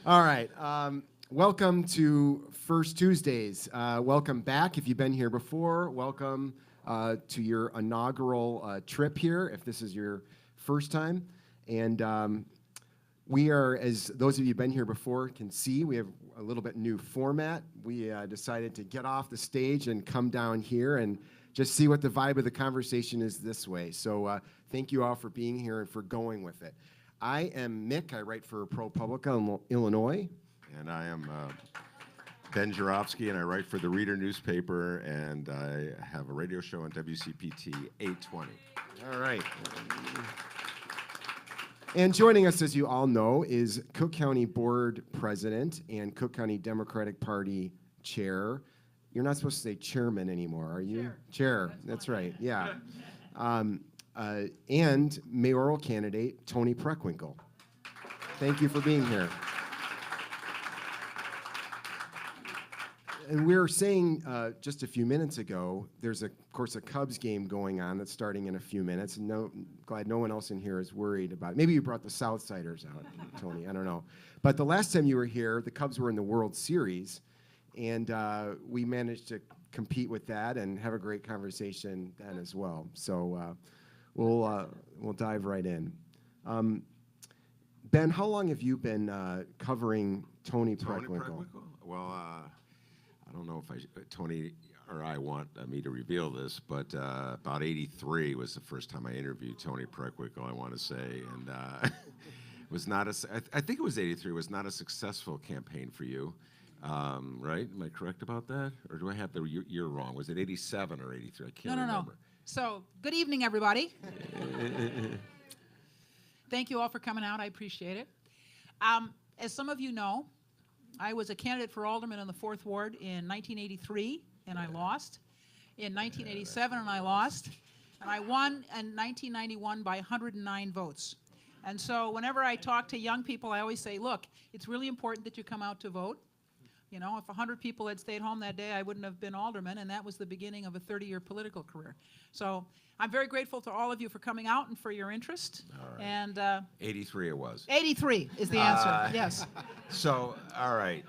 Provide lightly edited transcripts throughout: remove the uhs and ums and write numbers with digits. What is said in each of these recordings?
All right. Welcome to First Tuesdays. Welcome back. If you've been here before, welcome to your inaugural trip here, if this is your first time. And we are, as those of you who've been here before can see, we have a little bit new format. We decided to get off the stage and come down here and just see what the vibe of the conversation is this way. So thank you all for being here and for going with it. I am Mick. I write for ProPublica, Illinois. And I am Ben Jarofsky, and I write for the Reader newspaper, and I have a radio show on WCPT 820. All right. And joining us, as you all know, is Cook County Board President and Cook County Democratic Party Chair. You're not supposed to say chairman anymore, are you? Chair. That's right. Yeah. And mayoral candidate Toni Preckwinkle. Thank you for being here. And we were saying just a few minutes ago, there's, of course, a Cubs game going on that's starting in a few minutes. And glad no one else in here is worried about it. Maybe you brought the Southsiders out, Toni. I don't know. But the last time you were here, the Cubs were in the World Series. And we managed to compete with that and have a great conversation then as well. So we'll dive right in. Ben, how long have you been covering Toni Preckwinkle? Well, I don't know if Toni or I want me to reveal this, but about 83 was the first time I interviewed Toni Preckwinkle, I want to say. And it was not I think it was 83. It was not a successful campaign for you. Right? Am I correct about that? Or do I have the year wrong? Was it 87 or 83? I can't remember. No. So, good evening, everybody. Thank you all for coming out. I appreciate it. As some of you know, I was a candidate for alderman in the 4th Ward in 1983, and I lost. In 1987, and I lost. And I won in 1991 by 109 votes. And so whenever I talk to young people, I always say, look, it's really important that you come out to vote. You know, if 100 people had stayed home that day, I wouldn't have been alderman, and that was the beginning of a 30-year political career. So I'm very grateful to all of you for coming out and for your interest. All right. And 83 it was. 83 is the answer, yes. So, all right.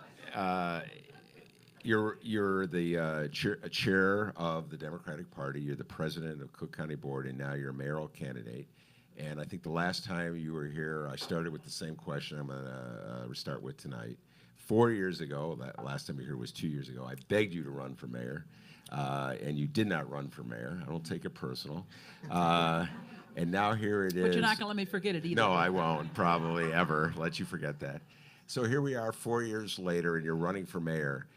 You're the chair of the Democratic Party. You're the president of Cook County Board, and now you're a mayoral candidate. And I think the last time you were here, I started with the same question I'm going to start with tonight. 4 years ago, that last time you were here was 2 years ago, I begged you to run for mayor, and you did not run for mayor. I don't take it personal. And now here it is. But you're not going to let me forget it either. No, I won't probably ever let you forget that. So here we are 4 years later, and you're running for mayor.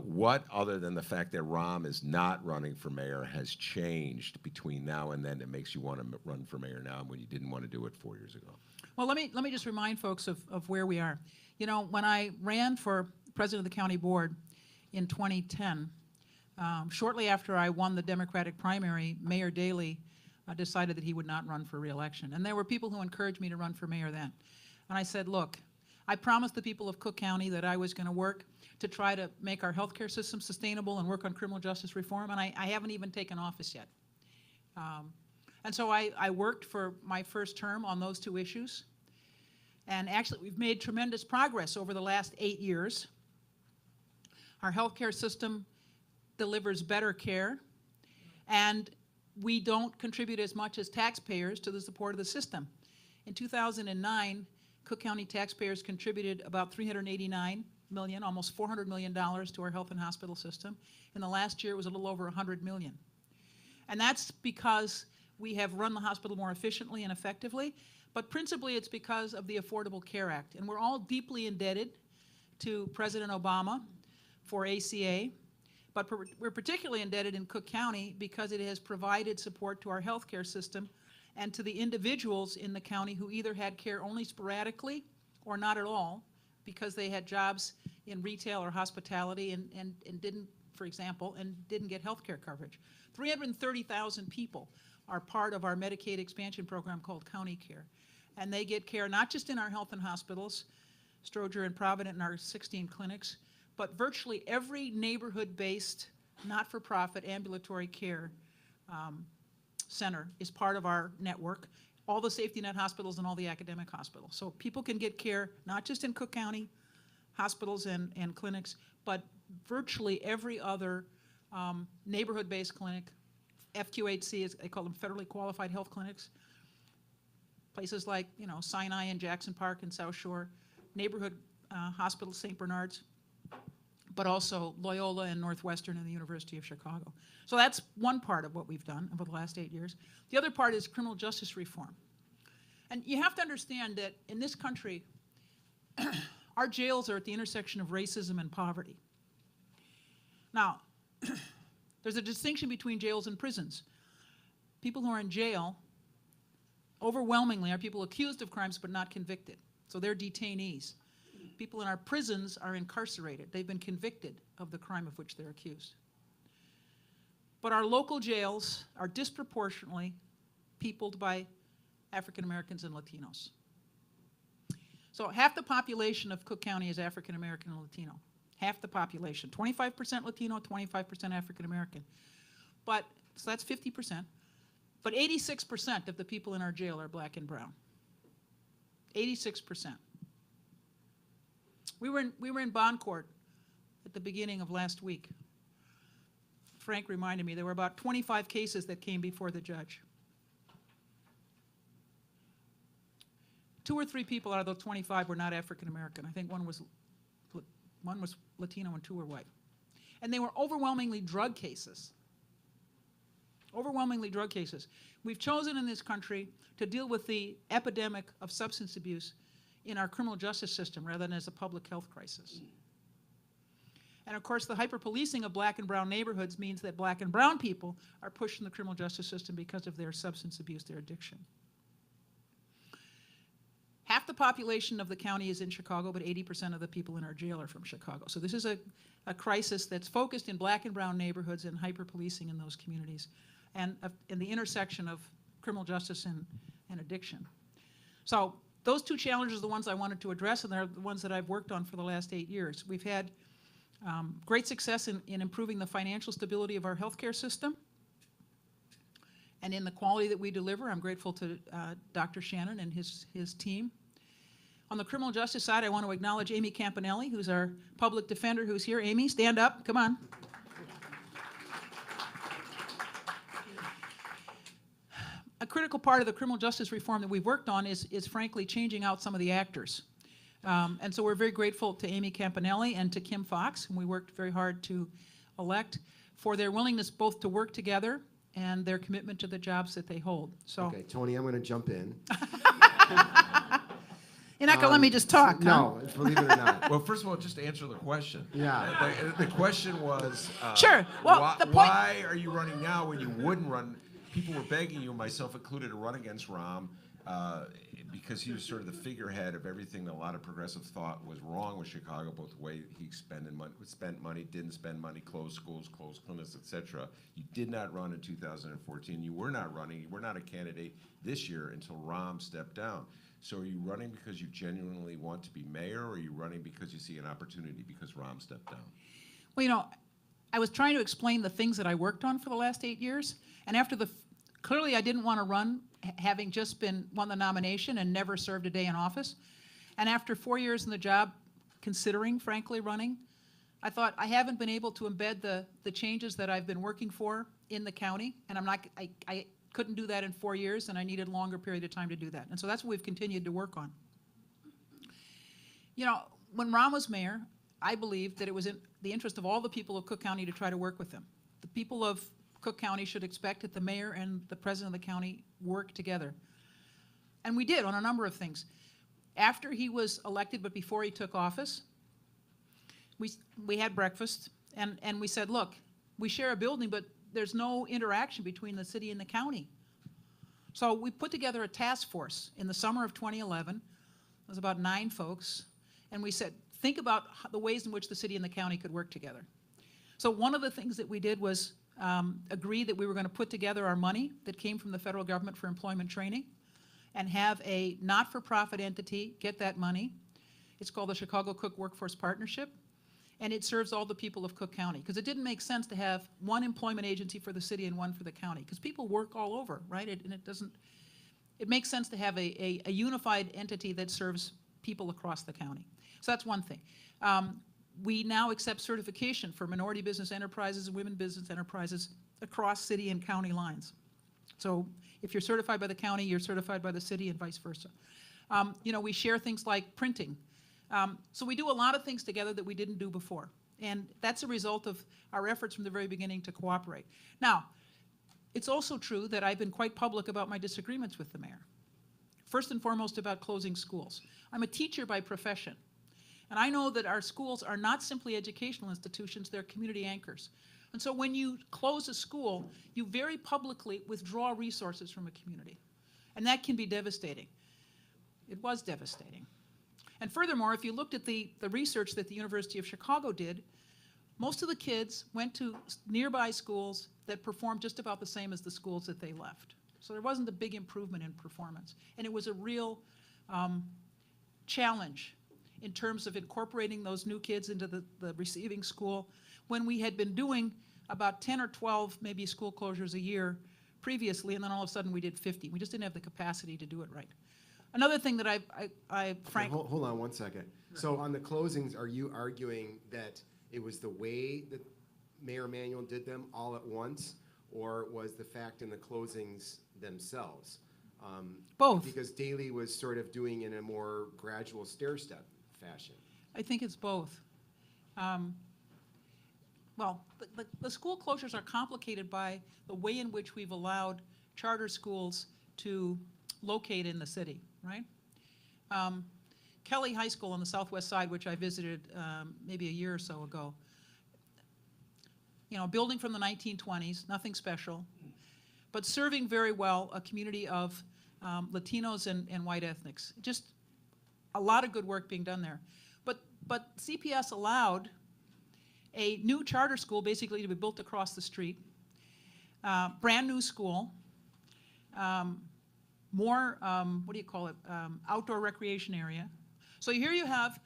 What, other than the fact that Rahm is not running for mayor, has changed between now and then that makes you want to run for mayor now when you didn't want to do it 4 years ago? Well, let me just remind folks of where we are. You know, when I ran for president of the county board in 2010, shortly after I won the Democratic primary, Mayor Daley decided that he would not run for re-election. And there were people who encouraged me to run for mayor then. And I said, look, I promised the people of Cook County that I was going to work to try to make our healthcare system sustainable and work on criminal justice reform, and I haven't even taken office yet. And so I worked for my first term on those two issues. And actually, we've made tremendous progress over the last 8 years. Our healthcare system delivers better care, and we don't contribute as much as taxpayers to the support of the system. In 2009, Cook County taxpayers contributed about $389 million, almost $400 million to our health and hospital system. In the last year, it was a little over $100 million. And that's because we have run the hospital more efficiently and effectively, but principally it's because of the Affordable Care Act. And we're all deeply indebted to President Obama for ACA, but we're particularly indebted in Cook County because it has provided support to our healthcare system and to the individuals in the county who either had care only sporadically or not at all because they had jobs in retail or hospitality and didn't, for example, and didn't get health care coverage. 330,000 people are part of our Medicaid expansion program called County Care. And they get care not just in our health and hospitals, Stroger and Provident and our 16 clinics, but virtually every neighborhood-based, not-for-profit ambulatory care center is part of our network, all the safety net hospitals and all the academic hospitals. So people can get care not just in Cook County, hospitals and clinics, but virtually every other neighborhood-based clinic, FQHC, they call them federally qualified health clinics, places like, you know, Sinai and Jackson Park and South Shore, neighborhood hospital, St. Bernard's, but also Loyola and Northwestern and the University of Chicago. So that's one part of what we've done over the last 8 years. The other part is criminal justice reform. And you have to understand that in this country, our jails are at the intersection of racism and poverty. Now, there's a distinction between jails and prisons. People who are in jail overwhelmingly are people accused of crimes but not convicted. So they're detainees. People in our prisons are incarcerated. They've been convicted of the crime of which they're accused. But our local jails are disproportionately peopled by African Americans and Latinos. So half the population of Cook County is African American and Latino. Half the population, 25% Latino, 25% African American. But, so that's 50%. But 86% of the people in our jail are black and brown. 86%. We were in bond court at the beginning of last week. Frank reminded me there were about 25 cases that came before the judge. 2 or 3 people out of those 25 were not African American. I think one was Latino and 2 were white. And they were overwhelmingly drug cases. Overwhelmingly drug cases. We've chosen in this country to deal with the epidemic of substance abuse in our criminal justice system rather than as a public health crisis. And of course, the hyper-policing of black and brown neighborhoods means that black and brown people are pushed in the criminal justice system because of their substance abuse, their addiction. Half the population of the county is in Chicago, but 80% of the people in our jail are from Chicago. So this is a crisis that's focused in black and brown neighborhoods and hyper-policing in those communities, and in the intersection of criminal justice and addiction. So those 2 challenges are the ones I wanted to address, and they're the ones that I've worked on for the last 8 years. We've had great success in improving the financial stability of our healthcare system and in the quality that we deliver. I'm grateful to Dr. Shannon and his team. On the criminal justice side, I want to acknowledge Amy Campanelli, who's our public defender who's here. Amy, stand up, come on. A critical part of the criminal justice reform that we've worked on is frankly changing out some of the actors. And so we're very grateful to Amy Campanelli and to Kim Fox, whom we worked very hard to elect, for their willingness both to work together and their commitment to the jobs that they hold. So, Okay, Toni, I'm going to jump in. You're not going to let me just talk, huh? No, believe it or not. Well, first of all, just answer the question. Yeah. The question was, Sure. Well, the point. Why are you running now when you wouldn't run? People were begging you, myself included, to run against Rahm because he was sort of the figurehead of everything that a lot of progressives thought was wrong with Chicago, both the way he spent money, didn't spend money, closed schools, closed clinics, etc. You did not run in 2014. You were not running. You were not a candidate this year until Rahm stepped down. So are you running because you genuinely want to be mayor, or are you running because you see an opportunity because Rahm stepped down? Well, you know, I was trying to explain the things that I worked on for the last 8 years, and clearly I didn't want to run having just won the nomination and never served a day in office. And after 4 years in the job, considering, frankly, running, I thought I haven't been able to embed the changes that I've been working for in the county, and I couldn't do that in 4 years, and I needed a longer period of time to do that. And so that's what we've continued to work on. You know, when Rahm was mayor, I believed that it was in the interest of all the people of Cook County to try to work with him. The people of Cook County should expect that the mayor and the president of the county work together. And we did on a number of things. After he was elected, but before he took office, we had breakfast, and we said, look, we share a building, but there's no interaction between the city and the county. So we put together a task force in the summer of 2011. It was about 9 folks, and we said, think about the ways in which the city and the county could work together. So one of the things that we did was agree that we were going to put together our money that came from the federal government for employment training and have a not-for-profit entity get that money. It's called the Chicago Cook Workforce Partnership, and it serves all the people of Cook County, because it didn't make sense to have one employment agency for the city and one for the county, because people work all over, right? It makes sense to have a unified entity that serves people across the county. So that's one thing. We now accept certification for minority business enterprises and women business enterprises across city and county lines. So if you're certified by the county, you're certified by the city and vice versa. You know, we share things like printing. So we do a lot of things together that we didn't do before. And that's a result of our efforts from the very beginning to cooperate. Now, it's also true that I've been quite public about my disagreements with the mayor. First and foremost about closing schools. I'm a teacher by profession. And I know that our schools are not simply educational institutions, they're community anchors. And so when you close a school, you very publicly withdraw resources from a community. And that can be devastating. It was devastating. And furthermore, if you looked at the research that the University of Chicago did, most of the kids went to nearby schools that performed just about the same as the schools that they left. So there wasn't a big improvement in performance. And it was a real challenge in terms of incorporating those new kids into the receiving school when we had been doing about 10 or 12 maybe school closures a year previously, and then all of a sudden we did 50. We just didn't have the capacity to do it right. Another thing that I frankly... Hold on one second. So on the closings, are you arguing that it was the way that Mayor Emanuel did them all at once, or was the fact in the closings themselves? Both. Because Daley was sort of doing in a more gradual stair-step fashion. I think it's both. Well, the school closures are complicated by the way in which we've allowed charter schools to locate in the city, right? Kelly High School on the southwest side, which I visited maybe a year or so ago, you know, a building from the 1920s, nothing special, but serving very well a community of Latinos and white ethnics. Just a lot of good work being done there. But CPS allowed a new charter school basically to be built across the street, brand new school, more, what do you call it, outdoor recreation area. So here you have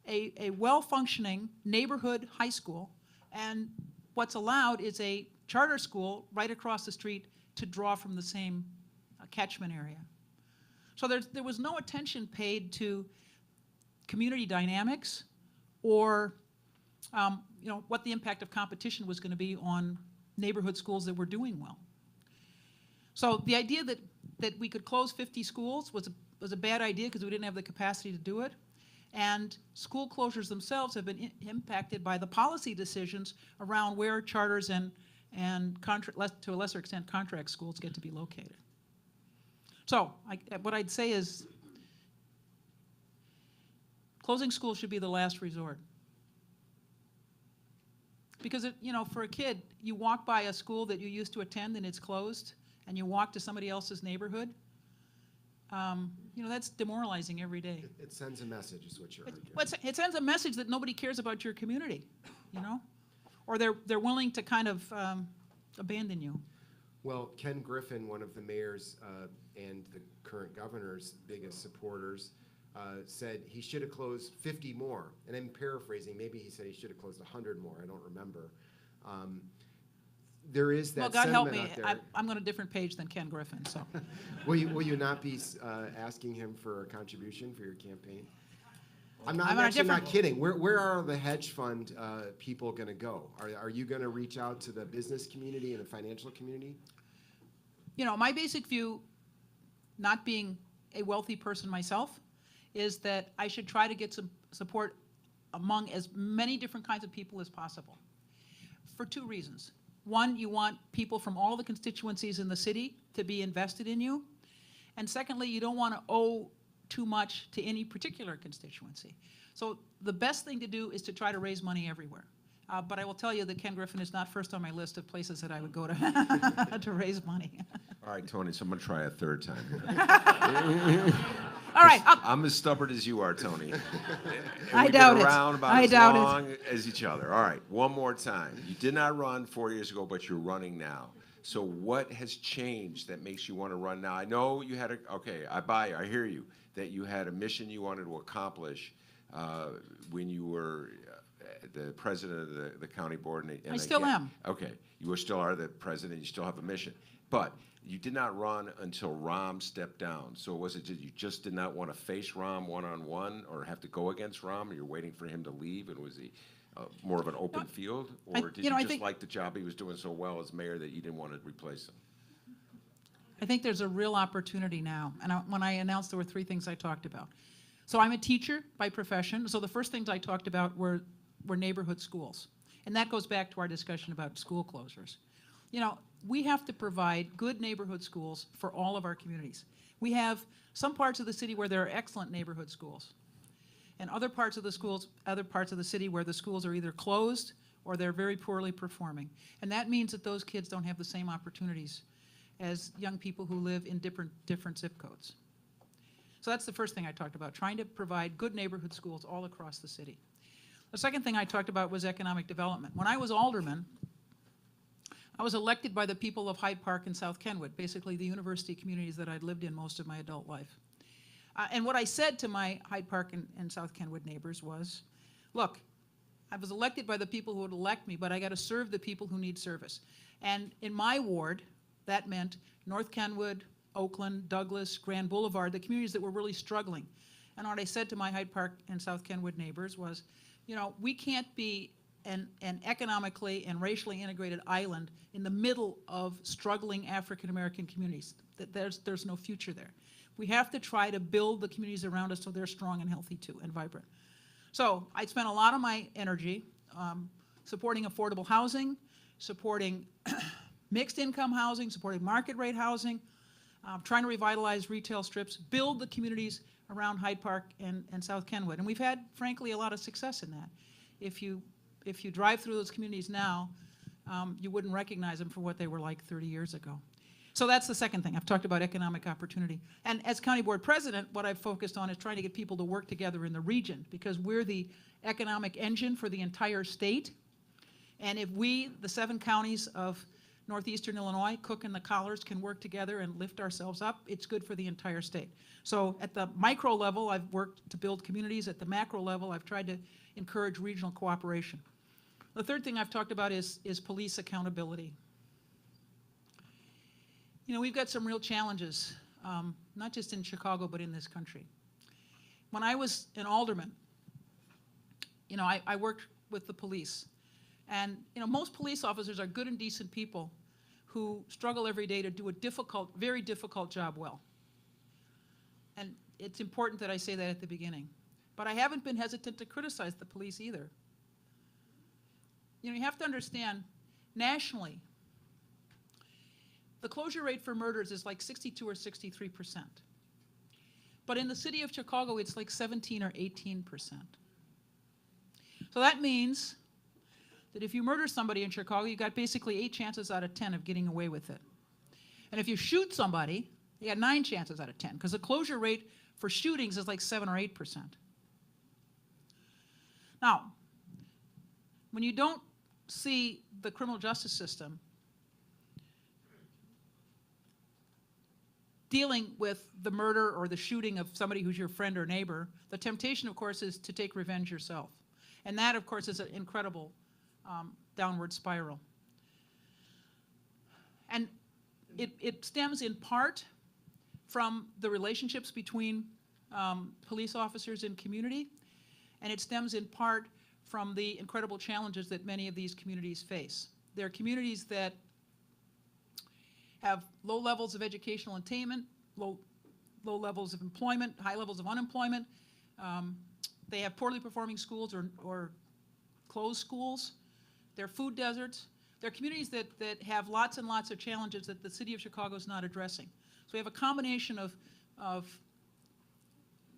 a well-functioning neighborhood high school, and what's allowed is a charter school right across the street to draw from the same catchment area. So there was no attention paid to community dynamics or you know, what the impact of competition was going to be on neighborhood schools that were doing well. So the idea that we could close 50 schools was a bad idea because we didn't have the capacity to do it. And school closures themselves have been impacted by the policy decisions around where charters and to a lesser extent, contract schools get to be located. So what I'd say is closing schools should be the last resort. Because, you know, for a kid, you walk by a school that you used to attend and it's closed, and you walk to somebody else's neighborhood, you know, that's demoralizing every day. It sends a message, is what you're arguing. It sends a message that nobody cares about your community, you know? Or they're willing to kind of abandon you. Well, Ken Griffin, one of the mayor's and the current governor's biggest supporters, said he should have closed 50 more. And I'm paraphrasing. Maybe he said he should have closed 100 more. I don't remember. There is that well, God help me. out there. I'm on a different page than Ken Griffin, so. Will you not be asking him for a contribution for your campaign? I'm I'm actually not kidding. Where are the hedge fund people going to go? Are you going to reach out to the business community and the financial community? You know, my basic view, not being a wealthy person myself, is that I should try to get some support among as many different kinds of people as possible. For two reasons. One, you want people from all the constituencies in the city to be invested in you. And secondly, you don't want to owe too much to any particular constituency. So the best thing to do is to try to raise money everywhere. But I will tell you that Ken Griffin is not first on my list of places that I would go to to raise money. All right, Toni, so I'm going to try a third time. All right. I'm as stubborn as you are, Toni. And I doubt it. We've been around about as long as each other. All right, one more time. You did not run 4 years ago, but you're running now. So what has changed that makes you want to run now? I know you had I hear you, that you had a mission you wanted to accomplish when you were the president of the county board. And I still am. Okay, you still are the president. You still have a mission, but you did not run until Rahm stepped down. So was it you just did not want to face Rahm one-on-one, or have to go against Rahm, or you're waiting for him to leave, and was he more of an open field, or did you just like the job he was doing so well as mayor that you didn't want to replace him? I think there's a real opportunity now. And when I announced, there were 3 things I talked about. So I'm a teacher by profession. So the first things I talked about were neighborhood schools. And that goes back to our discussion about school closures. You know, we have to provide good neighborhood schools for all of our communities. We have some parts of the city where there are excellent neighborhood schools, and other parts of the city where the schools are either closed or they're very poorly performing. And that means that those kids don't have the same opportunities as young people who live in different zip codes. So that's the first thing I talked about, trying to provide good neighborhood schools all across the city. The second thing I talked about was economic development. When I was alderman, I was elected by the people of Hyde Park and South Kenwood, basically the university communities that I'd lived in most of my adult life. And what I said to my Hyde Park and South Kenwood neighbors was, look, I was elected by the people who would elect me, but I got to serve the people who need service. And in my ward, that meant North Kenwood, Oakland, Douglas, Grand Boulevard, the communities that were really struggling. And what I said to my Hyde Park and South Kenwood neighbors was, you know, we can't be an economically and racially integrated island in the middle of struggling African American communities. There's no future there. We have to try to build the communities around us so they're strong and healthy too, and vibrant. So I spent a lot of my energy supporting affordable housing, supporting mixed income housing, supporting market rate housing, trying to revitalize retail strips, build the communities around Hyde Park and South Kenwood. And we've had, frankly, a lot of success in that. If you drive through those communities now, you wouldn't recognize them for what they were like 30 years ago. So that's the second thing. I've talked about economic opportunity. And as county board president, what I've focused on is trying to get people to work together in the region, because we're the economic engine for the entire state. And if we, the 7 counties of northeastern Illinois, Cook and the Collars, can work together and lift ourselves up, it's good for the entire state. So at the micro level, I've worked to build communities. At the macro level, I've tried to encourage regional cooperation. The third thing I've talked about is police accountability. You know, we've got some real challenges, not just in Chicago, but in this country. When I was an alderman, you know, I worked with the police. And, you know, most police officers are good and decent people who struggle every day to do a difficult, very difficult job well. And it's important that I say that at the beginning. But I haven't been hesitant to criticize the police either. You know, you have to understand, nationally, the closure rate for murders is like 62 or 63%. But in the city of Chicago, it's like 17 or 18%. So that means that if you murder somebody in Chicago, you've got basically 8 chances out of 10 of getting away with it. And if you shoot somebody, you got 9 chances out of 10, because the closure rate for shootings is like 7 or 8%. Now, when you don't see the criminal justice system dealing with the murder or the shooting of somebody who's your friend or neighbor, the temptation, of course, is to take revenge yourself. And that, of course, is an incredible downward spiral. And it stems in part from the relationships between police officers and community, and it stems in part from the incredible challenges that many of these communities face. They're communities that have low levels of educational attainment, low levels of employment, high levels of unemployment. They have poorly performing schools or closed schools. They're food deserts. They're communities that have lots and lots of challenges that the city of Chicago is not addressing. So we have a combination of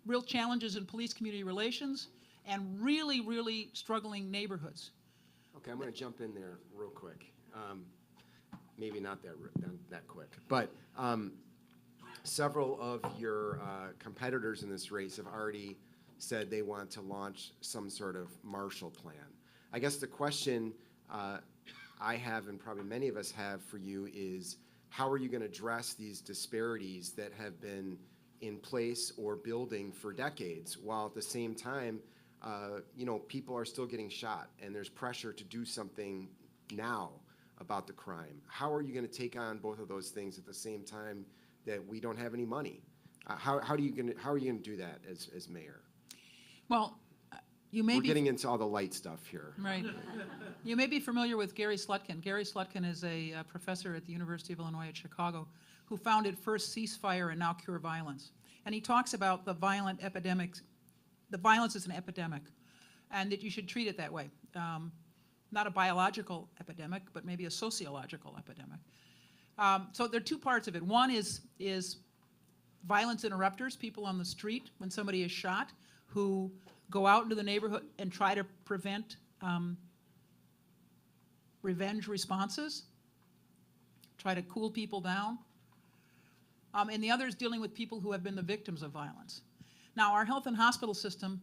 real challenges in police-community relations and really, really struggling neighborhoods. Okay, I'm going to jump in there real quick. Maybe not that quick, but several of your competitors in this race have already said they want to launch some sort of Marshall Plan. I guess the question I have, and probably many of us have for you, is how are you going to address these disparities that have been in place or building for decades, while at the same time people are still getting shot, and there's pressure to do something now about the crime. How are you going to take on both of those things at the same time that we don't have any money? How are you going to do that as mayor? Well, you may We're be getting into all the light stuff here. right. You may be familiar with Gary Slutkin. Gary Slutkin is a professor at the University of Illinois at Chicago who founded First Ceasefire and Now Cure Violence. And he talks about the violent epidemics. The violence is an epidemic, and that you should treat it that way. Not a biological epidemic, but maybe a sociological epidemic. So there are two parts of it. One is violence interrupters, people on the street when somebody is shot, who go out into the neighborhood and try to prevent revenge responses, try to cool people down. And the other is dealing with people who have been the victims of violence. Now, our health and hospital system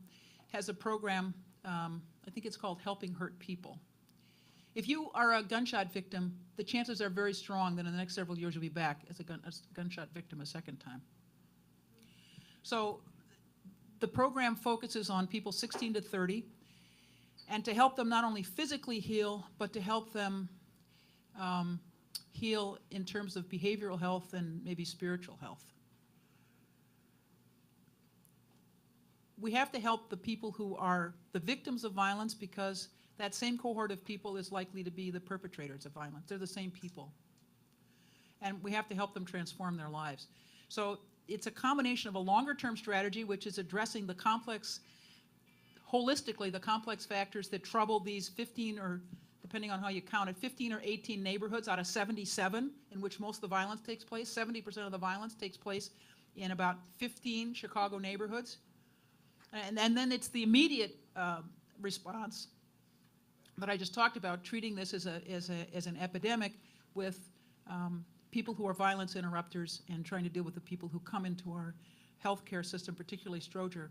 has a program, I think it's called Helping Hurt People. If you are a gunshot victim, the chances are very strong that in the next several years you'll be back as a gunshot victim a second time. So the program focuses on people 16 to 30, and to help them not only physically heal, but to help them heal in terms of behavioral health and maybe spiritual health. We have to help the people who are the victims of violence, because that same cohort of people is likely to be the perpetrators of violence. They're the same people. And we have to help them transform their lives. So it's a combination of a longer-term strategy, which is addressing the complex, holistically, the complex factors that trouble these 15, or depending on how you count it, 15 or 18 neighborhoods out of 77 in which most of the violence takes place. 70% of the violence takes place in about 15 Chicago neighborhoods. And then it's the immediate response that I just talked about, treating this as an epidemic with people who are violence interrupters and trying to deal with the people who come into our healthcare system, particularly Stroger,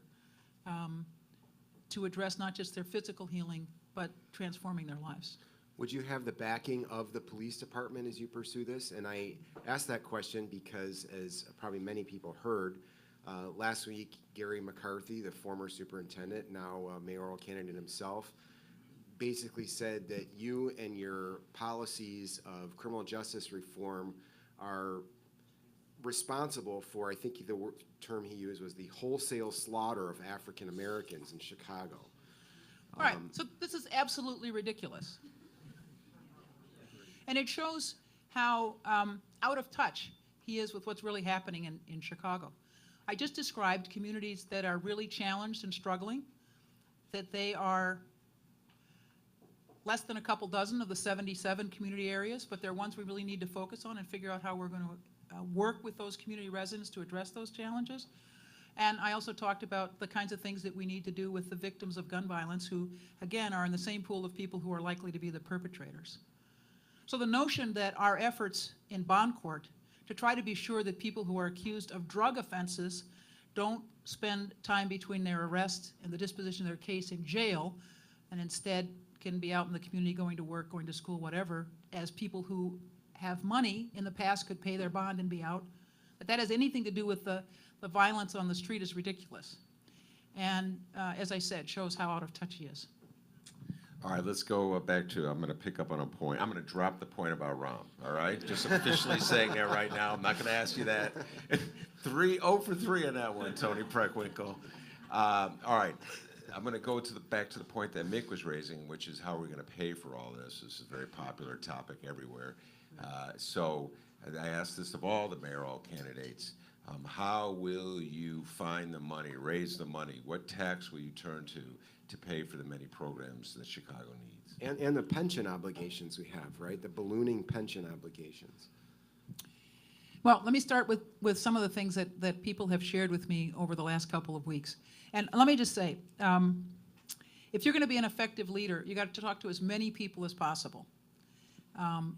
to address not just their physical healing, but transforming their lives. Would you have the backing of the police department as you pursue this? And I asked that question because, as probably many people heard, last week, Gary McCarthy, the former superintendent, now mayoral candidate himself, basically said that you and your policies of criminal justice reform are responsible for, I think the term he used was the wholesale slaughter of African Americans in Chicago. All right, so this is absolutely ridiculous. And it shows how out of touch he is with what's really happening in Chicago. I just described communities that are really challenged and struggling, that they are less than a couple dozen of the 77 community areas, but they're ones we really need to focus on and figure out how we're going to work with those community residents to address those challenges. And I also talked about the kinds of things that we need to do with the victims of gun violence, who, again, are in the same pool of people who are likely to be the perpetrators. So the notion that our efforts in bond court to try to be sure that people who are accused of drug offenses don't spend time between their arrest and the disposition of their case in jail, and instead can be out in the community, going to work, going to school, whatever, as people who have money in the past could pay their bond and be out, that has anything to do with the violence on the street is ridiculous. And as I said, shows how out of touch he is. All right, let's go back to, I'm going to pick up on a point. I'm going to drop the point about Rahm, all right? Just officially saying that right now. I'm not going to ask you that. 0 for 3 on that one, Toni Preckwinkle. All right, I'm going to go back to the point that Mick was raising, which is how we're going to pay for all this. This is a very popular topic everywhere. So I asked this of all the mayoral candidates. How will you find the money, raise the money? What tax will you turn to pay for the many programs that Chicago needs? And the pension obligations we have, right? The ballooning pension obligations. Well, let me start with some of the things that people have shared with me over the last couple of weeks. And let me just say, if you're going to be an effective leader, you got to talk to as many people as possible.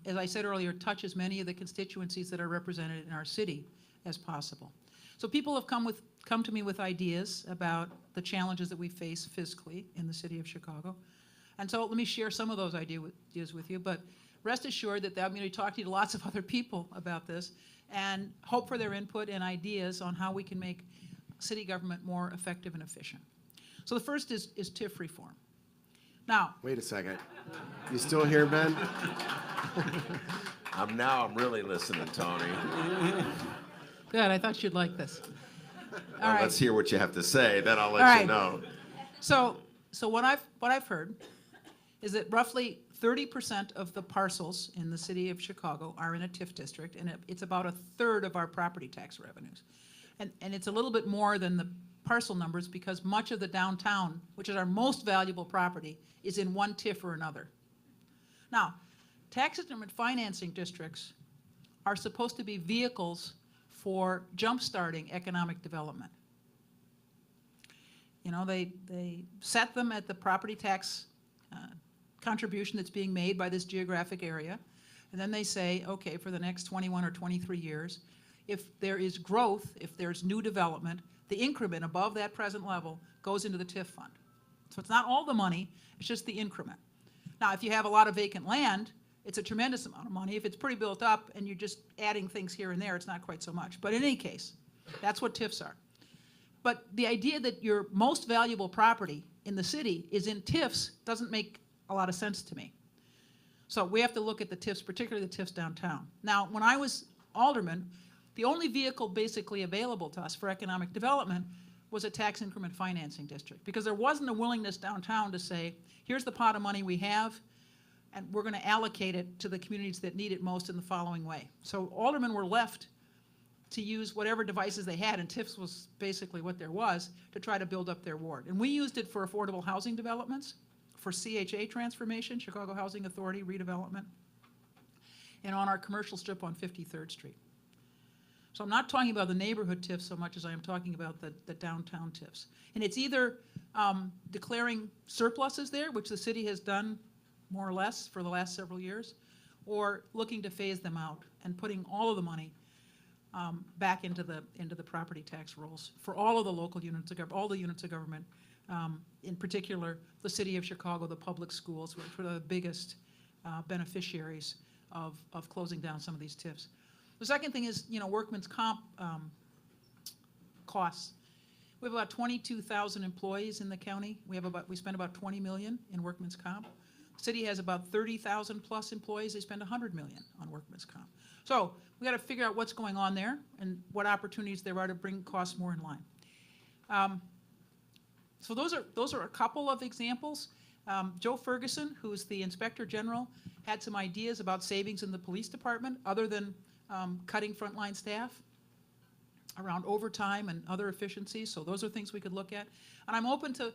As I said earlier, touch as many of the constituencies that are represented in our city as possible. So people have come to me with ideas about the challenges that we face fiscally in the city of Chicago. And so let me share some of those ideas with you, but rest assured that I'm going to talk to lots of other people about this and hope for their input and ideas on how we can make city government more effective and efficient. So the first is TIF reform. Now, Wait a second. You still here, Ben? I'm really listening, Tony. good, I thought you'd like this. Well, right. let's hear what you have to say, then I'll let All you right. know. So what I've heard is that roughly 30% of the parcels in the city of Chicago are in a TIF district, and it's about a third of our property tax revenues. And it's a little bit more than the parcel numbers because much of the downtown, which is our most valuable property, is in one TIF or another. Now, tax increment financing districts are supposed to be vehicles for jump-starting economic development. You know, they set them at the property tax contribution that's being made by this geographic area, and then they say, okay, for the next 21 or 23 years, if there is growth, if there's new development, the increment above that present level goes into the TIF fund. So it's not all the money, it's just the increment. Now, if you have a lot of vacant land, it's a tremendous amount of money. If it's pretty built up and you're just adding things here and there, it's not quite so much. But in any case, that's what TIFs are. But the idea that your most valuable property in the city is in TIFs doesn't make a lot of sense to me. So we have to look at the TIFs, particularly the TIFs downtown. Now, when I was alderman, the only vehicle basically available to us for economic development was a tax increment financing district, because there wasn't a willingness downtown to say, here's the pot of money we have, and we're going to allocate it to the communities that need it most in the following way. So aldermen were left to use whatever devices they had, and TIFs was basically what there was, to try to build up their ward. And we used it for affordable housing developments, for CHA transformation, Chicago Housing Authority redevelopment, and on our commercial strip on 53rd Street. So I'm not talking about the neighborhood TIFs so much as I am talking about the downtown TIFs. And it's either declaring surpluses there, which the city has done more or less for the last several years, or looking to phase them out and putting all of the money back into the property tax rolls for all of the local units of government, all the units of government, in particular the city of Chicago, the public schools, which were the biggest beneficiaries of closing down some of these TIFs. The second thing is, you know, workman's comp costs. We have about 22,000 employees in the county. We spend about 20 million in workman's comp. The city has about 30,000 plus employees. They spend 100 million on workman's comp. So we got to figure out what's going on there and what opportunities there are to bring costs more in line. So those are a couple of examples. Joe Ferguson, who's the Inspector General, had some ideas about savings in the police department other than cutting frontline staff around overtime and other efficiencies. So those are things we could look at. And I'm open to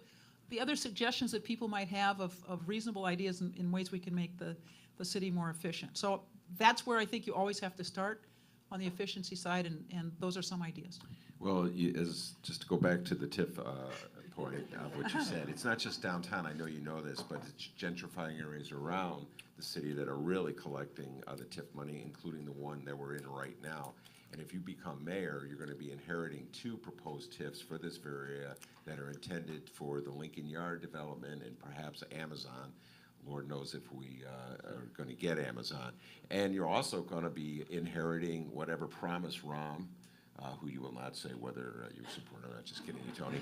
the other suggestions that people might have of reasonable ideas in ways we can make the city more efficient. So that's where I think you always have to start, on the efficiency side, and those are some ideas. Well, just to go back to the TIF point of what you said, it's not just downtown, I know you know this, but it's gentrifying areas around the city that are really collecting the TIF money, including the one that we're in right now. And if you become mayor, you're going to be inheriting 2 proposed TIFs for this area that are intended for the Lincoln Yard development and perhaps Amazon. Lord knows if we are going to get Amazon. And you're also going to be inheriting whatever promise Rom, who you will not say whether you support or not, just kidding you, Tony,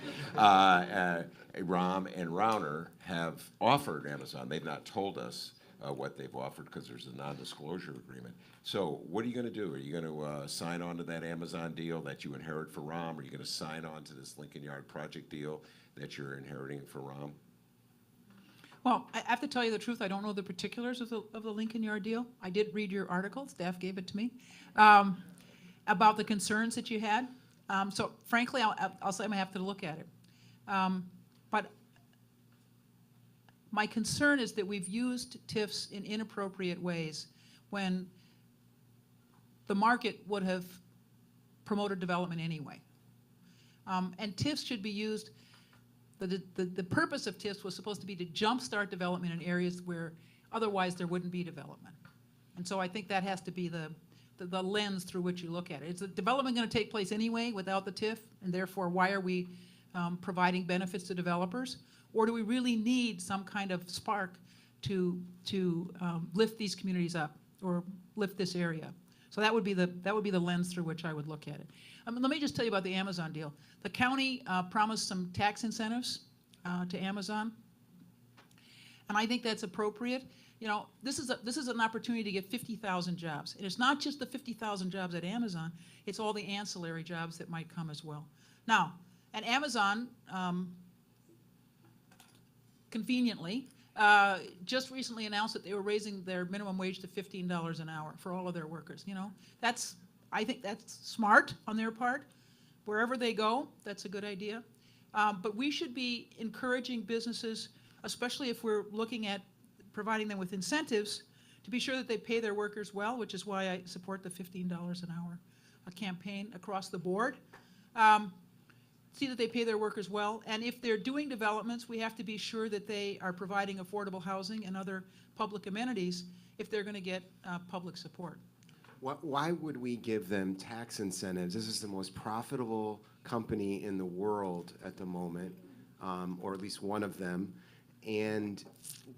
Rom and Rauner have offered Amazon. They've not told us what they've offered because there's a non-disclosure agreement. So what are you going to do? Are you going to sign on to that Amazon deal that you inherit for Rom? Are you going to sign on to this Lincoln Yard project deal that you're inheriting for Rom? Well, I have to tell you the truth, I don't know the particulars of the Lincoln Yard deal. I did read your article, staff gave it to me, about the concerns that you had. So frankly, I'll say I'm gonna have to look at it. But my concern is that we've used TIFs in inappropriate ways when the market would have promoted development anyway. And TIFs should be used, the purpose of TIFs was supposed to be to jumpstart development in areas where otherwise there wouldn't be development. And so I think that has to be the lens through which you look at it. Is the development going to take place anyway without the TIF, and therefore why are we providing benefits to developers? Or do we really need some kind of spark to lift these communities up or lift this area? So that would be the lens through which I would look at it. Let me just tell you about the Amazon deal. The county promised some tax incentives to Amazon. And I think that's appropriate. You know, this is an opportunity to get 50,000 jobs. And it's not just the 50,000 jobs at Amazon, it's all the ancillary jobs that might come as well. Now, and Amazon, conveniently, just recently announced that they were raising their minimum wage to $15 an hour for all of their workers. You know, I think that's smart on their part. Wherever they go, that's a good idea. But we should be encouraging businesses, especially if we're looking at providing them with incentives, to be sure that they pay their workers well, which is why I support the $15 an hour campaign across the board. See that they pay their workers well, and if they're doing developments, we have to be sure that they are providing affordable housing and other public amenities if they're going to get public support. Why would we give them tax incentives? This is the most profitable company in the world at the moment, or at least one of them. And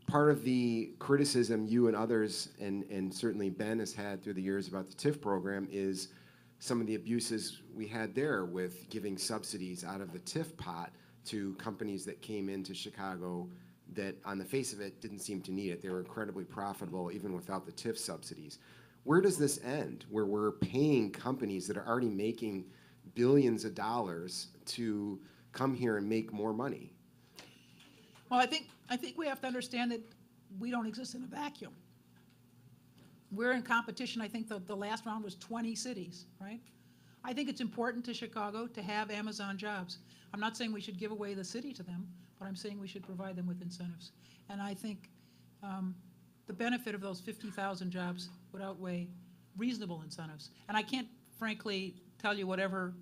part of the criticism you and others, and certainly Ben has had through the years about the TIF program, is some of the abuses we had there with giving subsidies out of the TIF pot to companies that came into Chicago that, on the face of it, didn't seem to need it. They were incredibly profitable even without the TIF subsidies. Where does this end, where we're paying companies that are already making billions of dollars to come here and make more money? Well, I think we have to understand that we don't exist in a vacuum. We're in competition. I think the last round was 20 cities, right? I think it's important to Chicago to have Amazon jobs. I'm not saying we should give away the city to them, but I'm saying we should provide them with incentives. And I think the benefit of those 50,000 jobs would outweigh reasonable incentives. And I can't, frankly, tell you whatever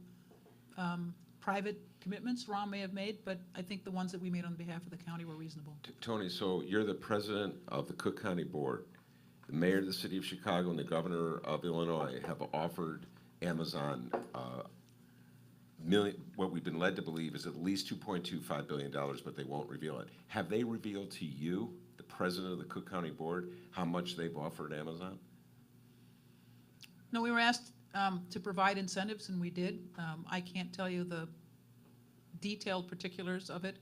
private commitments Ron may have made, but I think the ones that we made on behalf of the county were reasonable. Toni, so you're the president of the Cook County Board. The mayor of the city of Chicago and the governor of Illinois have offered Amazon what we've been led to believe is at least $2.25 billion, but they won't reveal it. Have they revealed to you, the president of the Cook County Board, how much they've offered Amazon? No, we were asked to provide incentives, and we did. I can't tell you the detailed particulars of it.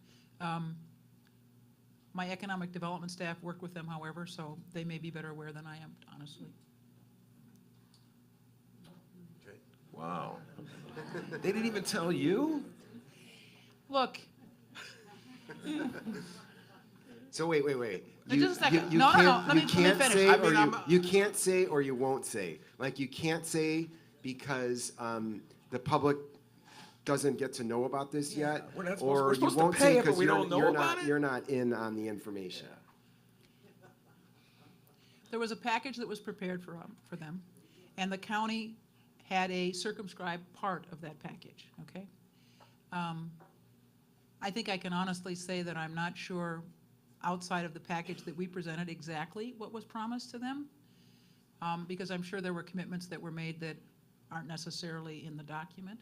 My economic development staff worked with them, however, so they may be better aware than I am, honestly. Wow. They didn't even tell you? Look. So wait. Just a second. You No, can't, let me finish. You can't say or you won't say. Like, you can't say because the public doesn't get to know about this yet, or you won't say because you're not in on the information. There was a package that was prepared for them, and the county had a circumscribed part of that package, okay? I think I can honestly say that I'm not sure outside of the package that we presented exactly what was promised to them, because I'm sure there were commitments that were made that aren't necessarily in the document.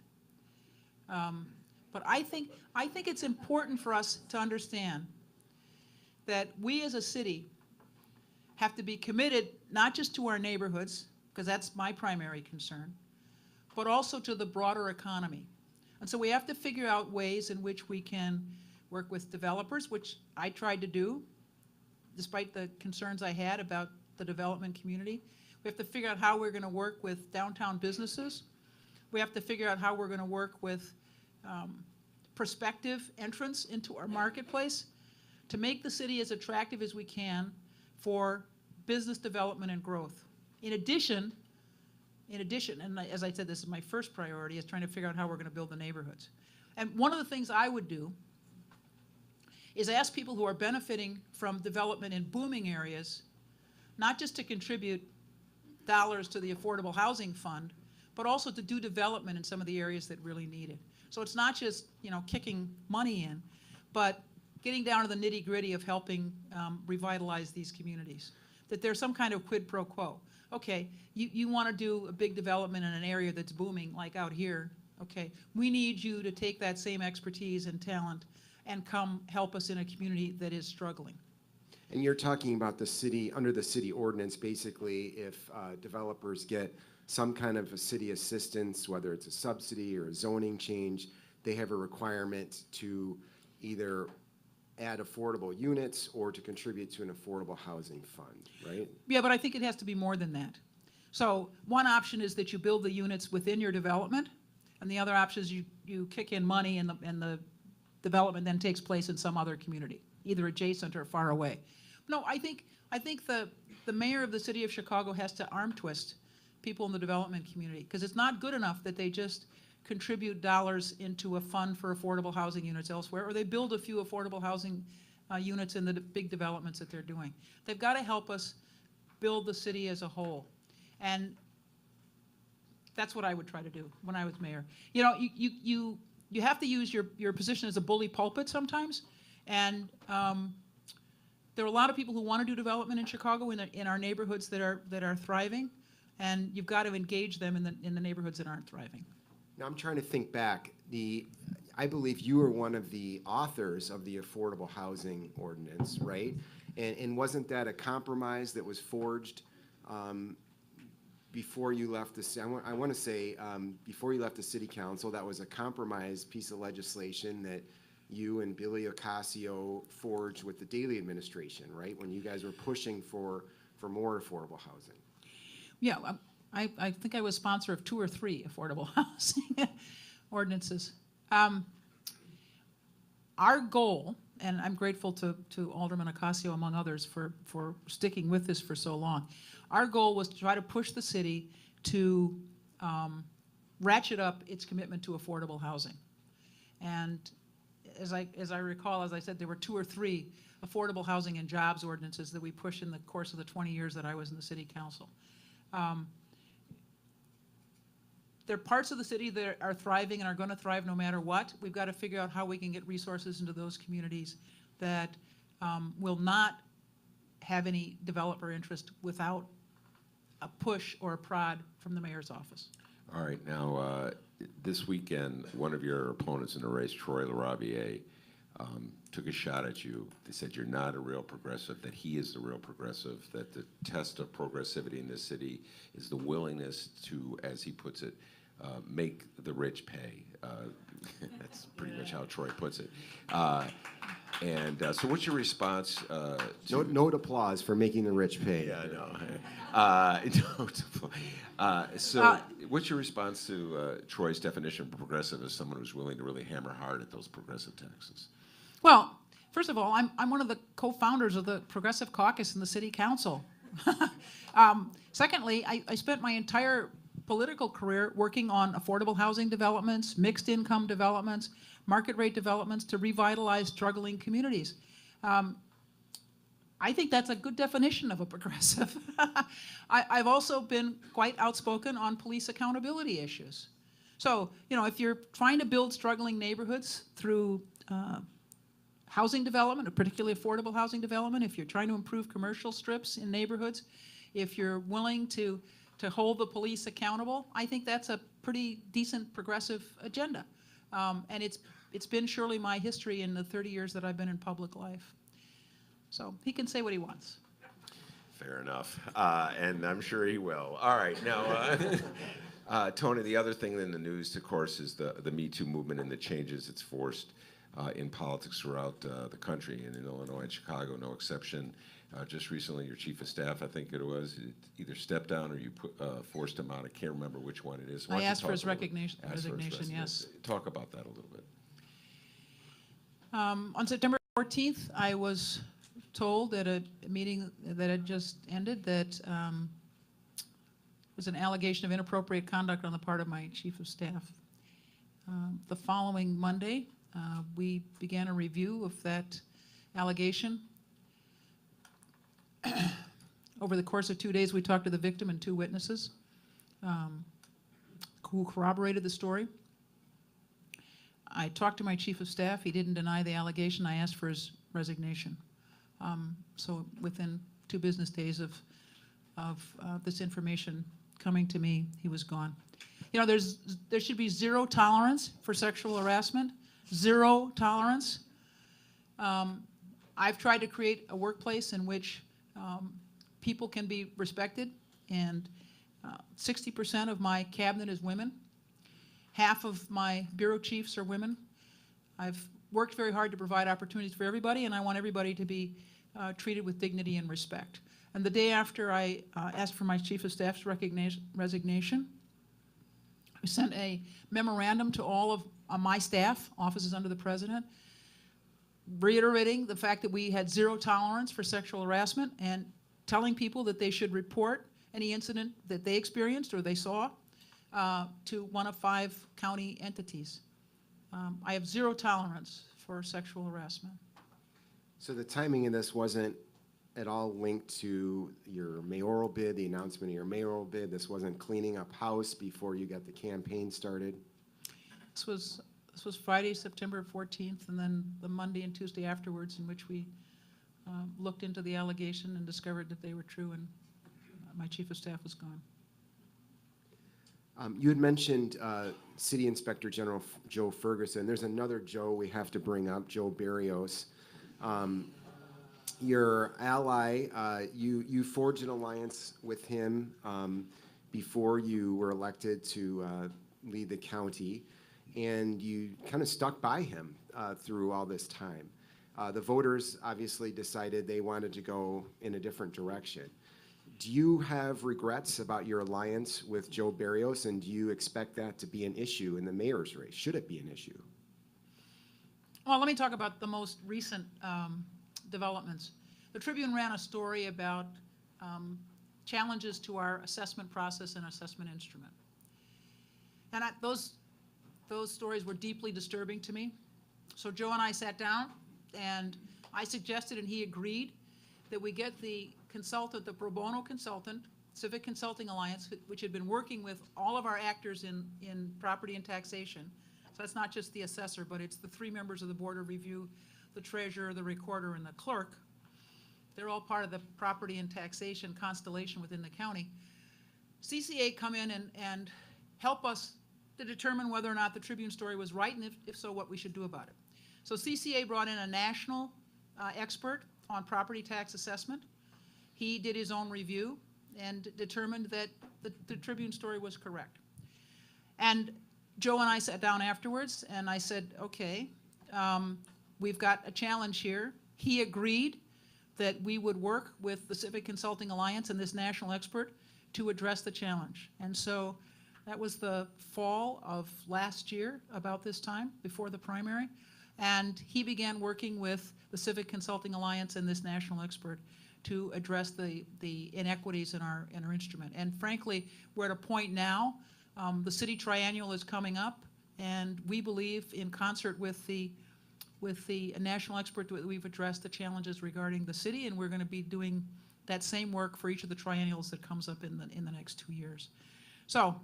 But I think it's important for us to understand that we as a city have to be committed not just to our neighborhoods, because that's my primary concern, but also to the broader economy. And so we have to figure out ways in which we can work with developers, which I tried to do, despite the concerns I had about the development community. We have to figure out how we're going to work with downtown businesses. We have to figure out how we're going to work with prospective entrants into our marketplace to make the city as attractive as we can for business development and growth. In addition, and as I said, this is my first priority, is trying to figure out how we're going to build the neighborhoods. And one of the things I would do is ask people who are benefiting from development in booming areas, not just to contribute dollars to the Affordable Housing Fund, but also to do development in some of the areas that really need it. So it's not just, kicking money in, but getting down to the nitty-gritty of helping revitalize these communities. That there's some kind of quid pro quo. Okay, you want to do a big development in an area that's booming, like out here. Okay, we need you to take that same expertise and talent and come help us in a community that is struggling. And you're talking about the city, under the city ordinance, basically, if developers get some kind of a city assistance, whether it's a subsidy or a zoning change, they have a requirement to either add affordable units or to contribute to an affordable housing fund, right? Yeah, but I think it has to be more than that. So one option is that you build the units within your development, and the other option is you kick in money and the development then takes place in some other community, either adjacent or far away. No, I think the mayor of the city of Chicago has to arm twist people in the development community, because it's not good enough that they just contribute dollars into a fund for affordable housing units elsewhere, or they build a few affordable housing units in the big developments that they're doing. They've got to help us build the city as a whole. And that's what I would try to do when I was mayor. You know, you have to use your position as a bully pulpit sometimes. And there are a lot of people who want to do development in Chicago in our neighborhoods that are thriving. And you've got to engage them in the neighborhoods that aren't thriving. Now, I'm trying to think back. I believe you were one of the authors of the affordable housing ordinance, right? And wasn't that a compromise that was forged before you left the, I want to say, before you left the city council? That was a compromise piece of legislation that you and Billy Ocasio forged with the Daley administration, right? When you guys were pushing for more affordable housing. Yeah, I think I was sponsor of 2 or 3 affordable housing ordinances. Our goal, and I'm grateful to Alderman Ocasio, among others, for sticking with this for so long. Our goal was to try to push the city to ratchet up its commitment to affordable housing. And as I recall, as I said, there were 2 or 3 affordable housing and jobs ordinances that we pushed in the course of the 20 years that I was in the city council. There are parts of the city that are thriving and are going to thrive no matter what. We've got to figure out how we can get resources into those communities that will not have any developer interest without a push or a prod from the mayor's office. All right, now, this weekend, one of your opponents in the race, Troy LaRaviere, took a shot at you. They said you're not a real progressive, that he is the real progressive, that the test of progressivity in this city is the willingness to, as he puts it, make the rich pay. That's pretty much how Troy puts it. So what's your response to... Note applause for making the rich pay. Yeah, no. What's your response to Troy's definition of progressive as someone who's willing to really hammer hard at those progressive taxes? Well, first of all, I'm one of the co-founders of the Progressive Caucus in the City Council. Secondly, I spent my entire political career working on affordable housing developments, mixed income developments, market rate developments to revitalize struggling communities. I think that's a good definition of a progressive. I've also been quite outspoken on police accountability issues. So, you know, if you're trying to build struggling neighborhoods through housing development, or particularly affordable housing development, if you're trying to improve commercial strips in neighborhoods, if you're willing to hold the police accountable, I think that's a pretty decent progressive agenda. And it's been surely my history in the 30 years that I've been in public life. So he can say what he wants. Fair enough. And I'm sure he will. All right, now, Toni, the other thing in the news, of course, is the Me Too movement and the changes it's forced in politics throughout the country, and in Illinois and Chicago, no exception. Just recently, your chief of staff, I think it was, either stepped down or you forced him out. I can't remember which one it is. I asked for his resignation, yes. Talk about that a little bit. On September 14th, I was told at a meeting that had just ended that was an allegation of inappropriate conduct on the part of my chief of staff. The following Monday, we began a review of that allegation. Over the course of 2 days, we talked to the victim and 2 witnesses who corroborated the story. I talked to my chief of staff. He didn't deny the allegation. I asked for his resignation. So within 2 business days of this information coming to me, he was gone. You know, there should be 0 tolerance for sexual harassment. 0 tolerance. I've tried to create a workplace in which people can be respected, and 60% of my cabinet is women. Half of my bureau chiefs are women. I've worked very hard to provide opportunities for everybody, and I want everybody to be treated with dignity and respect. And the day after I asked for my Chief of Staff's resignation, I sent a memorandum to all of my staff, offices under the President, reiterating the fact that we had zero tolerance for sexual harassment and telling people that they should report any incident that they experienced or they saw to one of 5 county entities. I have zero tolerance for sexual harassment. So the timing of this wasn't at all linked to your mayoral bid, the announcement of your mayoral bid? This wasn't cleaning up house before you got the campaign started? This was Friday, September 14th, and then the Monday and Tuesday afterwards, in which we looked into the allegation and discovered that they were true, and my Chief of Staff was gone. You had mentioned City Inspector General Joe Ferguson. There's another Joe we have to bring up, Joe Barrios. Your ally, you forged an alliance with him before you were elected to lead the county, and you kind of stuck by him through all this time. The voters obviously decided they wanted to go in a different direction. Do you have regrets about your alliance with Joe Barrios, and do you expect that to be an issue in the mayor's race? Should it be an issue? Well, let me talk about the most recent developments. The Tribune ran a story about challenges to our assessment process and assessment instrument. And those stories were deeply disturbing to me. So Joe and I sat down, and I suggested, and he agreed, that we get the consultant, the pro bono consultant, Civic Consulting Alliance, which had been working with all of our actors in property and taxation. So that's not just the assessor, but it's the 3 members of the Board of Review, the treasurer, the recorder, and the clerk. They're all part of the property and taxation constellation within the county. CCA come in and help us to determine whether or not the Tribune story was right, and if so, what we should do about it. So CCA brought in a national expert on property tax assessment. He did his own review and determined that the Tribune story was correct. And Joe and I sat down afterwards, and I said, okay, we've got a challenge here. He agreed that we would work with the Civic Consulting Alliance and this national expert to address the challenge. And so that was the fall of last year, about this time, before the primary. And he began working with the Civic Consulting Alliance and this national expert to address the inequities in our instrument. And frankly, we're at a point now, the city triennial is coming up, and we believe, in concert with the national expert, that we've addressed the challenges regarding the city, and we're going to be doing that same work for each of the triennials that comes up in the next 2 years. So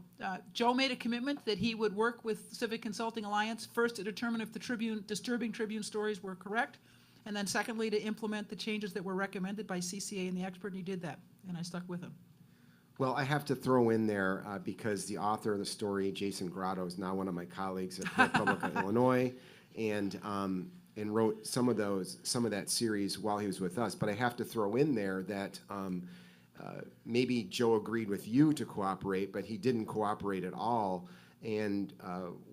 Joe made a commitment that he would work with the Civic Consulting Alliance, first to determine if the disturbing Tribune stories were correct, and then secondly to implement the changes that were recommended by CCA and the expert, and he did that, and I stuck with him. Well, I have to throw in there, because the author of the story, Jason Grotto, is now one of my colleagues at ProPublica, Illinois, and wrote some of that series while he was with us. But I have to throw in there that maybe Joe agreed with you to cooperate, but he didn't cooperate at all, and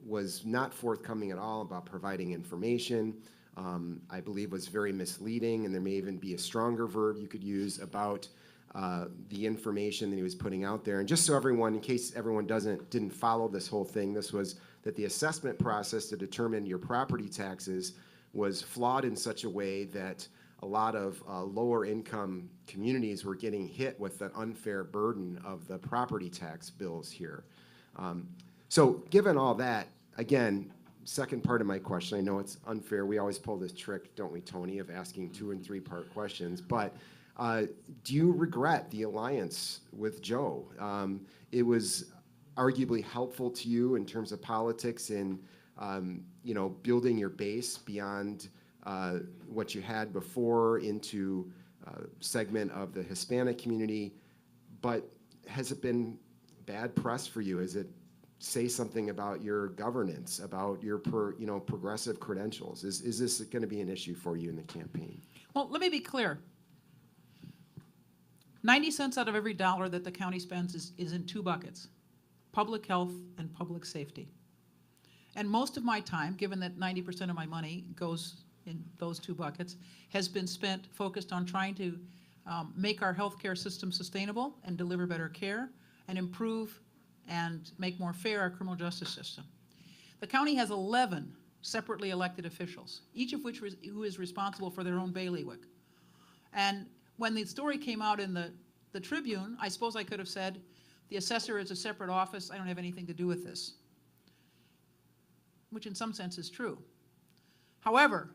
was not forthcoming at all about providing information. I believe was very misleading, and there may even be a stronger verb you could use about the information that he was putting out there. And just so everyone, in case everyone didn't follow this whole thing, this was that the assessment process to determine your property taxes was flawed in such a way that a lot of lower income communities were getting hit with the unfair burden of the property tax bills here. So given all that, again, second part of my question, I know it's unfair. We always pull this trick, don't we, Toni, of asking 2- and 3-part questions. But do you regret the alliance with Joe? It was arguably helpful to you in terms of politics and building your base beyond what you had before into segment of the Hispanic community. But has it been bad press for you? Has it say something about your governance, about your progressive credentials? Is this going to be an issue for you in the campaign? Well, let me be clear. 90 cents out of every dollar that the county spends is in 2 buckets: public health and public safety. And most of my time, given that 90% of my money goes in those two buckets, has been spent focused on trying to make our healthcare system sustainable and deliver better care and improve and make more fair our criminal justice system. The county has 11 separately elected officials, each of which who is responsible for their own bailiwick. And when the story came out in the Tribune, I suppose I could have said, the assessor is a separate office, I don't have anything to do with this, which in some sense is true. However,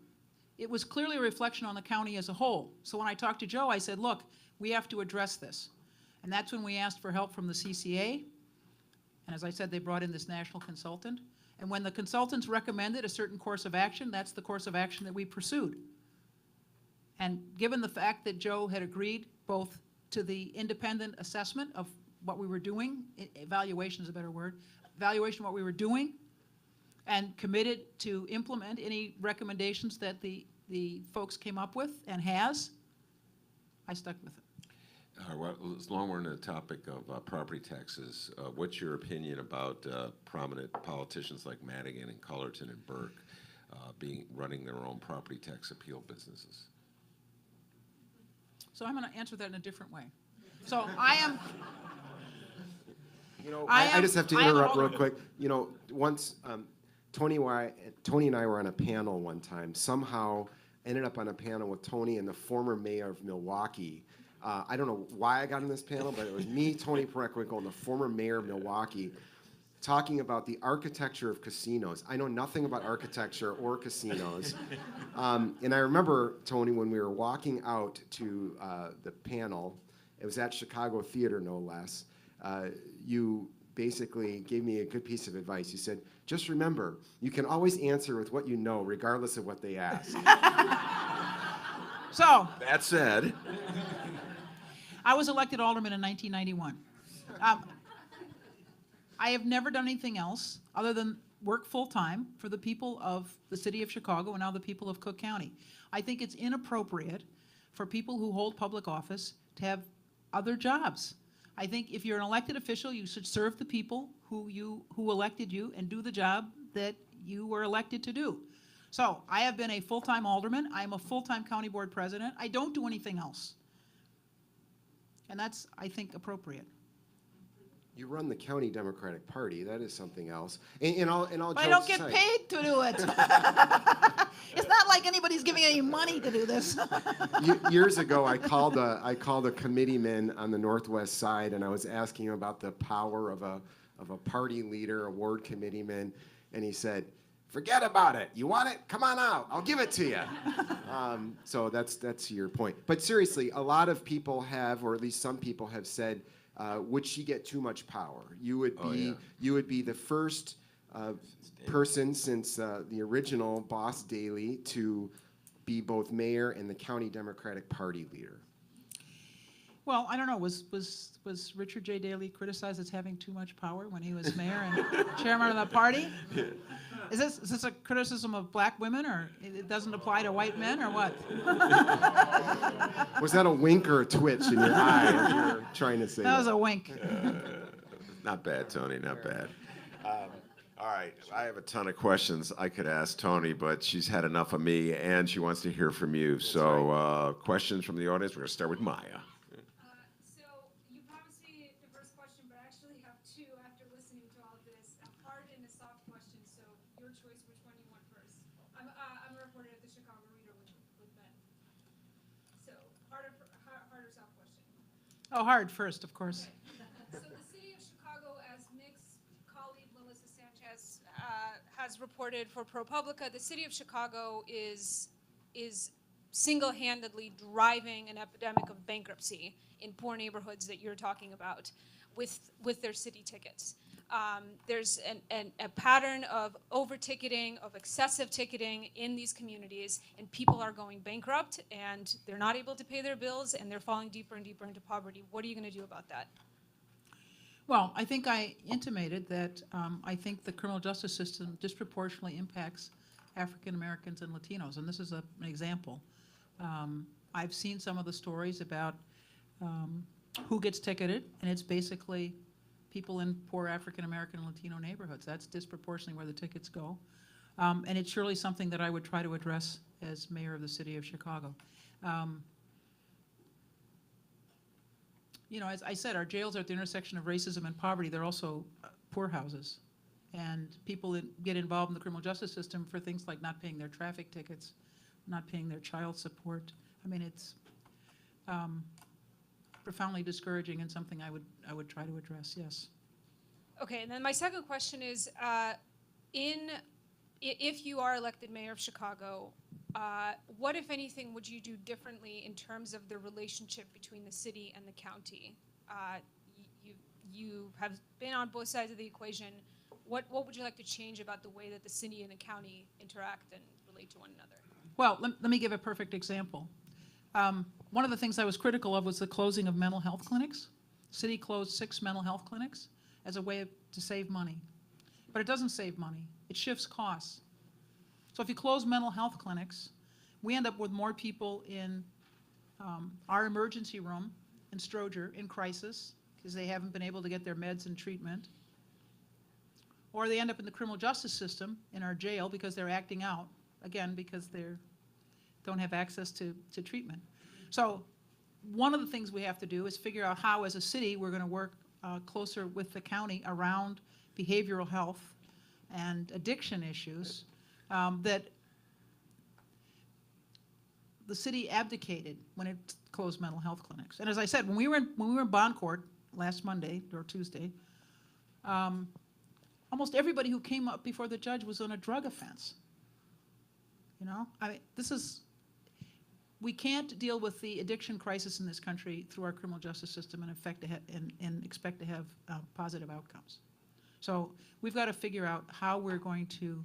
it was clearly a reflection on the county as a whole. So when I talked to Joe, I said, look, we have to address this. And that's when we asked for help from the CCA. And as I said, they brought in this national consultant. And when the consultants recommended a certain course of action, that's the course of action that we pursued. And given the fact that Joe had agreed both to the independent assessment of what we were doing, evaluation is a better word, evaluation of what we were doing, and committed to implement any recommendations that the folks came up with and has, I stuck with it. Well, as long as we're on the topic of property taxes, what's your opinion about prominent politicians like Madigan and Cullerton and Burke running their own property tax appeal businesses? So I'm going to answer that in a different way. So I am. You know, I just have to interrupt real quick. You know, once Toni and I were on a panel one time. Somehow ended up on a panel with Toni and the former mayor of Milwaukee. I don't know why I got on this panel, but it was me, Toni Preckwinkle, and the former mayor of Milwaukee talking about the architecture of casinos. I know nothing about architecture or casinos. And I remember, Toni, when we were walking out to the panel, it was at Chicago Theater, no less, you basically gave me a good piece of advice. You said, just remember, you can always answer with what you know, regardless of what they ask. So, that said, I was elected alderman in 1991. I have never done anything else other than work full-time for the people of the city of Chicago and now the people of Cook County. I think it's inappropriate for people who hold public office to have other jobs. I think if you're an elected official, you should serve the people who elected you and do the job that you were elected to do. So I have been a full-time alderman. I'm a full-time county board president. I don't do anything else. And that's, I think, appropriate. You run the county Democratic Party. That is something else. And all But I don't get paid to do it. It's not like anybody's giving me any money to do this. Years ago, I called a committeeman on the Northwest side, and I was asking him about the power of a party leader, a ward committeeman, and he said, "Forget about it. You want it? Come on out. I'll give it to you." So that's your point. But seriously, a lot of people have, or at least some people have said, would she get too much power? You would be the first person since the original Boss Daley to be both mayor and the county Democratic Party leader. Well, I don't know. Was Richard J. Daley criticized as having too much power when he was mayor and chairman of the party? Is this a criticism of black women, or it doesn't apply to white men, or what? Was that a wink or a twitch in your eye as you were trying to say that? That was a wink. Not bad, Toni, not bad. All right, I have a ton of questions I could ask Toni, but she's had enough of me, and she wants to hear from you. So questions from the audience. We're going to start with Maya. So you promised me the first question, but I actually have two after listening to all of this. A hard and a soft question, so your choice which one you want first. I'm a reporter at the Chicago Reader with Ben. So hard or soft question? Oh, hard first, of course. So the city of Chicago, as Mick's colleague Melissa Sanchez has reported for ProPublica, the city of Chicago is single-handedly driving an epidemic of bankruptcy in poor neighborhoods that you're talking about with their city tickets. There's a pattern of over-ticketing, of excessive ticketing in these communities, and people are going bankrupt, and they're not able to pay their bills, and they're falling deeper and deeper into poverty. What are you going to do about that? Well, I think I intimated that I think the criminal justice system disproportionately impacts African Americans and Latinos, and this is an example. I've seen some of the stories about who gets ticketed, and it's basically people in poor African American and Latino neighborhoods. That's disproportionately where the tickets go. And it's surely something that I would try to address as mayor of the city of Chicago. You know, as I said, our jails are at the intersection of racism and poverty. They're also poorhouses. And people get involved in the criminal justice system for things like not paying their traffic tickets, not paying their child support. I mean, it's profoundly discouraging and something I would try to address, yes. Okay, and then my second question is, if you are elected mayor of Chicago, what, if anything, would you do differently in terms of the relationship between the city and the county? You have been on both sides of the equation. What would you like to change about the way that the city and the county interact and relate to one another? Well, let me give a perfect example. One of the things I was critical of was the closing of mental health clinics. The city closed 6 mental health clinics as a way to save money. But it doesn't save money. It shifts costs. So if you close mental health clinics, we end up with more people in our emergency room in Stroger in crisis because they haven't been able to get their meds and treatment. Or they end up in the criminal justice system in our jail because they're acting out, again, because they don't have access to treatment. So one of the things we have to do is figure out how, as a city, we're going to work closer with the county around behavioral health and addiction issues that the city abdicated when it closed mental health clinics. And as I said, when we were in bond court last Monday or Tuesday, almost everybody who came up before the judge was on a drug offense. You know, I mean, we can't deal with the addiction crisis in this country through our criminal justice system and expect to have positive outcomes. So we've got to figure out how we're going to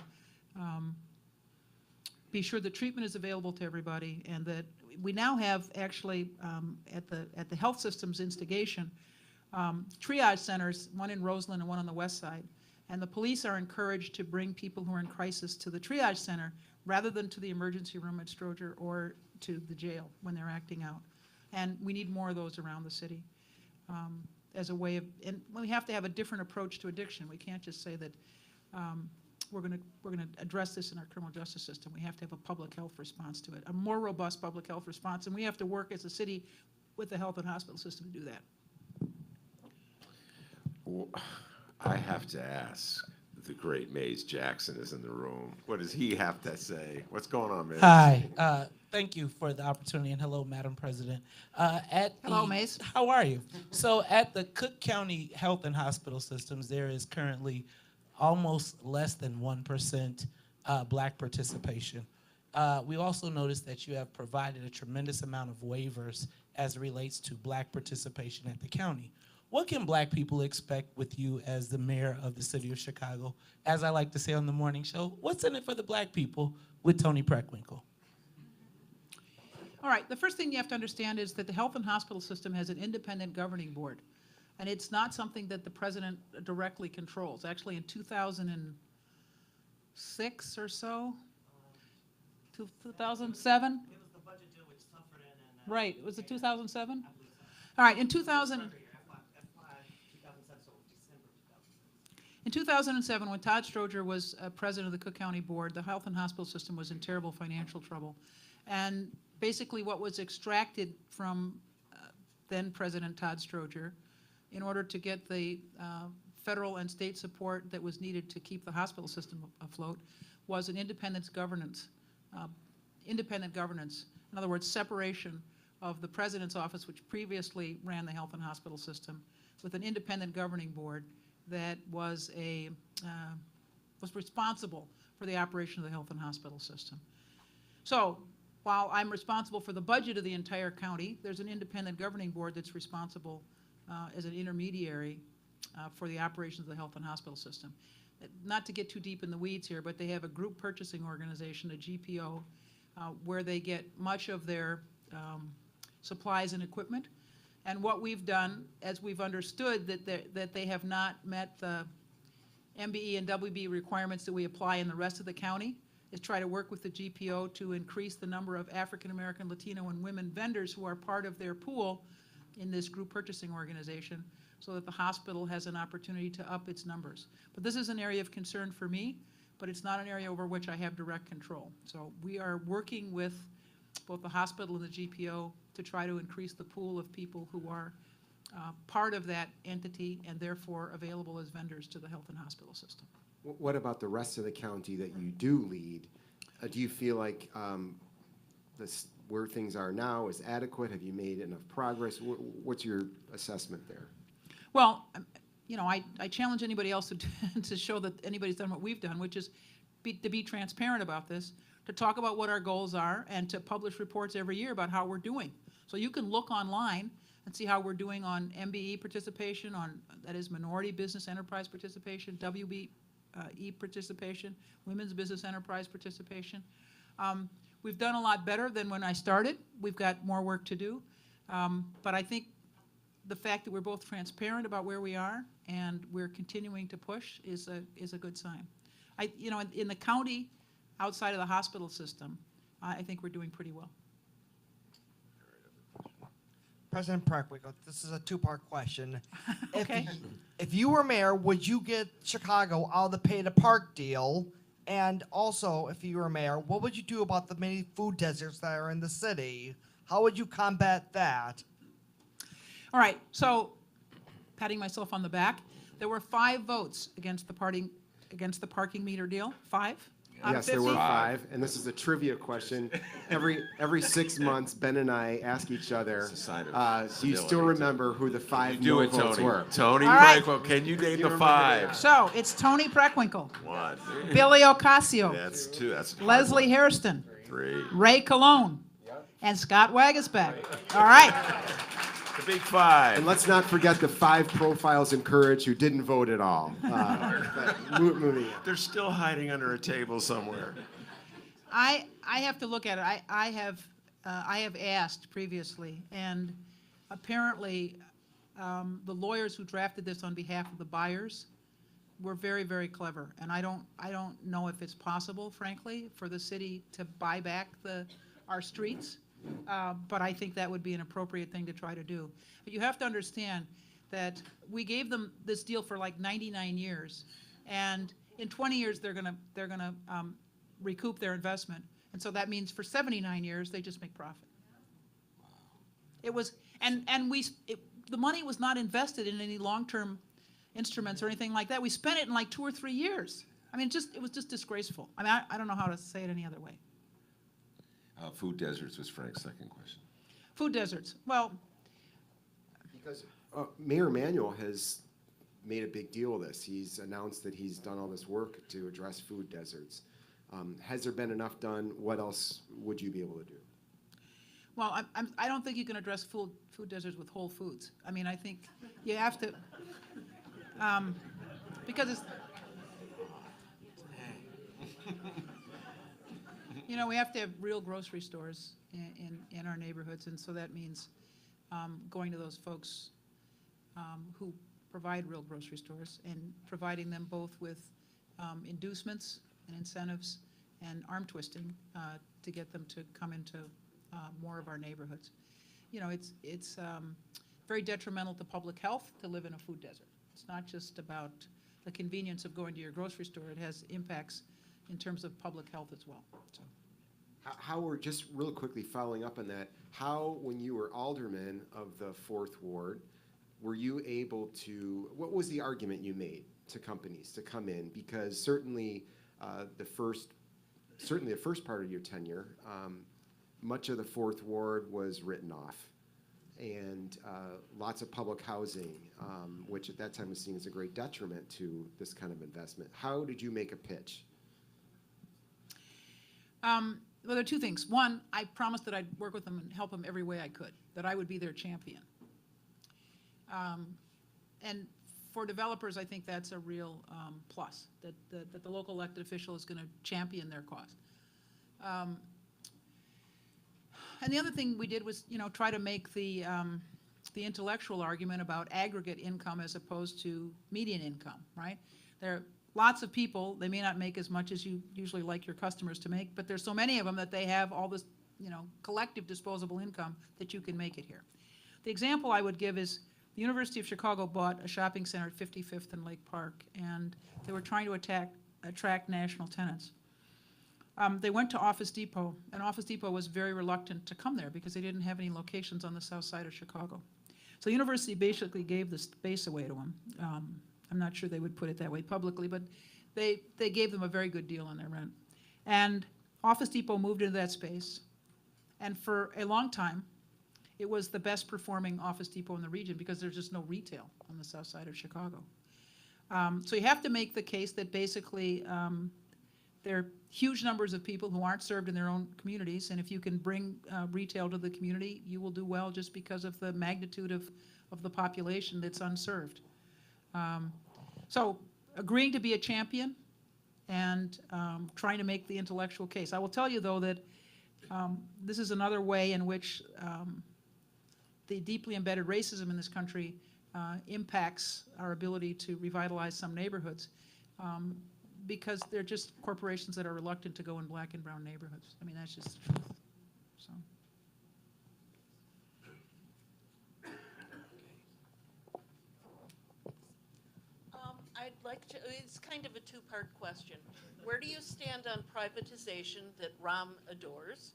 be sure that treatment is available to everybody, and that we now have actually at the health system's instigation triage centers, one in Roseland and one on the west side. And the police are encouraged to bring people who are in crisis to the triage center rather than to the emergency room at Stroger or to the jail when they're acting out. And we need more of those around the city as a way of, and we have to have a different approach to addiction. We can't just say that we're going to address this in our criminal justice system. We have to have a public health response to it, a more robust public health response, and we have to work as a city with the health and hospital system to do that. Well, I have to ask, the great Mays Jackson is in the room. What does he have to say? What's going on, Mays? Hi. Thank you for the opportunity, and hello, Madam President. Hello, Mays. How are you? So at the Cook County Health and Hospital Systems, there is currently almost less than 1% Black participation. We also noticed that you have provided a tremendous amount of waivers as it relates to Black participation at the county. What can Black people expect with you as the mayor of the city of Chicago? As I like to say on the morning show, what's in it for the Black people with Toni Preckwinkle? All right, the first thing you have to understand is that the health and hospital system has an independent governing board, and it's not something that the president directly controls. Actually, in 2006 or so, 2007? It was the budget deal which suffered in. Right, was it 2007? All right, in 2000. In 2007, when Todd Stroger was president of the Cook County Board, the health and hospital system was in terrible financial trouble. And basically what was extracted from then President Todd Stroger in order to get the federal and state support that was needed to keep the hospital system afloat was an independent governance. In other words, separation of the president's office, which previously ran the health and hospital system, with an independent governing board that was responsible for the operation of the health and hospital system. So while I'm responsible for the budget of the entire county, there's an independent governing board that's responsible as an intermediary for the operations of the health and hospital system. Not to get too deep in the weeds here, but they have a group purchasing organization, a GPO, where they get much of their supplies and equipment. And what we've done, as we've understood that they have not met the MBE and WB requirements that we apply in the rest of the county, is try to work with the GPO to increase the number of African American, Latino, and women vendors who are part of their pool in this group purchasing organization so that the hospital has an opportunity to up its numbers. But this is an area of concern for me, but it's not an area over which I have direct control. So we are working with both the hospital and the GPO to try to increase the pool of people who are part of that entity and therefore available as vendors to the health and hospital system. What about the rest of the county that you do lead? Do you feel like where things are now is adequate? Have you made enough progress? What's your assessment there? Well, you know, I challenge anybody else to show that anybody's done what we've done, which is to be transparent about this, to talk about what our goals are, and to publish reports every year about how we're doing. So you can look online and see how we're doing on MBE participation, that is minority business enterprise participation, WBE participation, women's business enterprise participation. We've done a lot better than when I started. We've got more work to do. But I think the fact that we're both transparent about where we are and we're continuing to push is a good sign. You know, in the county, outside of the hospital system, I think we're doing pretty well. President Preckwinkle, this is a two-part question. Okay. If you were mayor, would you get Chicago out of the pay-to-park deal? And also, if you were mayor, what would you do about the many food deserts that are in the city? How would you combat that? All right, so patting myself on the back, there were 5 votes against the parking meter deal. 5 out of Yes, 50? there were 5, and this is a trivia question. Every 6 months, Ben and I ask each other, It's a sign of do you still civility. remember who the 5 Do no it, votes Toni. were? Toni All right. Preckwinkle, can you name the remember 5? So it's Toni Preckwinkle, 1. Billy Ocasio, That's 2. That's a hard Leslie one. Hairston, 3. Ray Colon, and Scott Wagisbeck. All right. The big 5. And let's not forget the 5 profiles in Courage who didn't vote at all. Moving on. They're still hiding under a table somewhere. I have to look at it. I have asked previously, and apparently the lawyers who drafted this on behalf of the buyers were very, very clever. And I don't know if it's possible, frankly, for the city to buy back our streets. But I think that would be an appropriate thing to try to do. But you have to understand that we gave them this deal for like 99 years, and in 20 years they're gonna recoup their investment, and so that means for 79 years they just make profit. It was, the money was not invested in any long-term instruments or anything like that. We spent it in like 2 or 3 years. I mean, it was just disgraceful. I mean, I don't know how to say it any other way. Food deserts was Frank's second question. Food deserts. Well, Because Mayor Emanuel has made a big deal of this. He's announced that he's done all this work to address food deserts. Has there been enough done? What else would you be able to do? well, I don't think you can address food deserts with Whole Foods. I mean, I think you have to, because it's, you know, we have to have real grocery stores in our neighborhoods, and so that means going to those folks who provide real grocery stores and providing them both with inducements and incentives and arm twisting to get them to come into more of our neighborhoods. You know, it's very detrimental to public health to live in a food desert. It's not just about the convenience of going to your grocery store. It has impacts in terms of public health as well. So. How were, just real quickly following up on that, how, when you were alderman of the 4th Ward, were you able to, what was the argument you made to companies to come in? Because certainly the first part of your tenure, much of the 4th Ward was written off. And lots of public housing, which at that time was seen as a great detriment to this kind of investment. How did you make a pitch? Well, there are 2 things. One, I promised that I'd work with them and help them every way I could, that I would be their champion. And for developers, I think that's a real plus, that the local elected official is going to champion their cause. And the other thing we did was, you know, try to make the intellectual argument about aggregate income as opposed to median income, right? There are lots of people, they may not make as much as you usually like your customers to make, but there's so many of them that they have all this, you know, collective disposable income that you can make it here. The example I would give is The University of Chicago bought a shopping center at 55th and Lake Park, and they were trying to attract national tenants. They went to Office Depot, and Office Depot was very reluctant to come there because they didn't have any locations on the south side of Chicago. So the university basically gave the space away to them. I'm not sure they would put it that way publicly, but they gave them a very good deal on their rent. And Office Depot moved into that space, and for a long time, it was the best performing Office Depot in the region because there's just no retail on the south side of Chicago. So you have to make the case that basically there are huge numbers of people who aren't served in their own communities, and if you can bring retail to the community, you will do well just because of the magnitude of the population that's unserved. So agreeing to be a champion and trying to make the intellectual case. I will tell you, though, that this is another way in which the deeply embedded racism in this country impacts our ability to revitalize some neighborhoods. Because they're just corporations that are reluctant to go in black and brown neighborhoods. I mean, that's just the truth. So. I'd like to, it's kind of a two-part question. Where do you stand on privatization that Ram adores?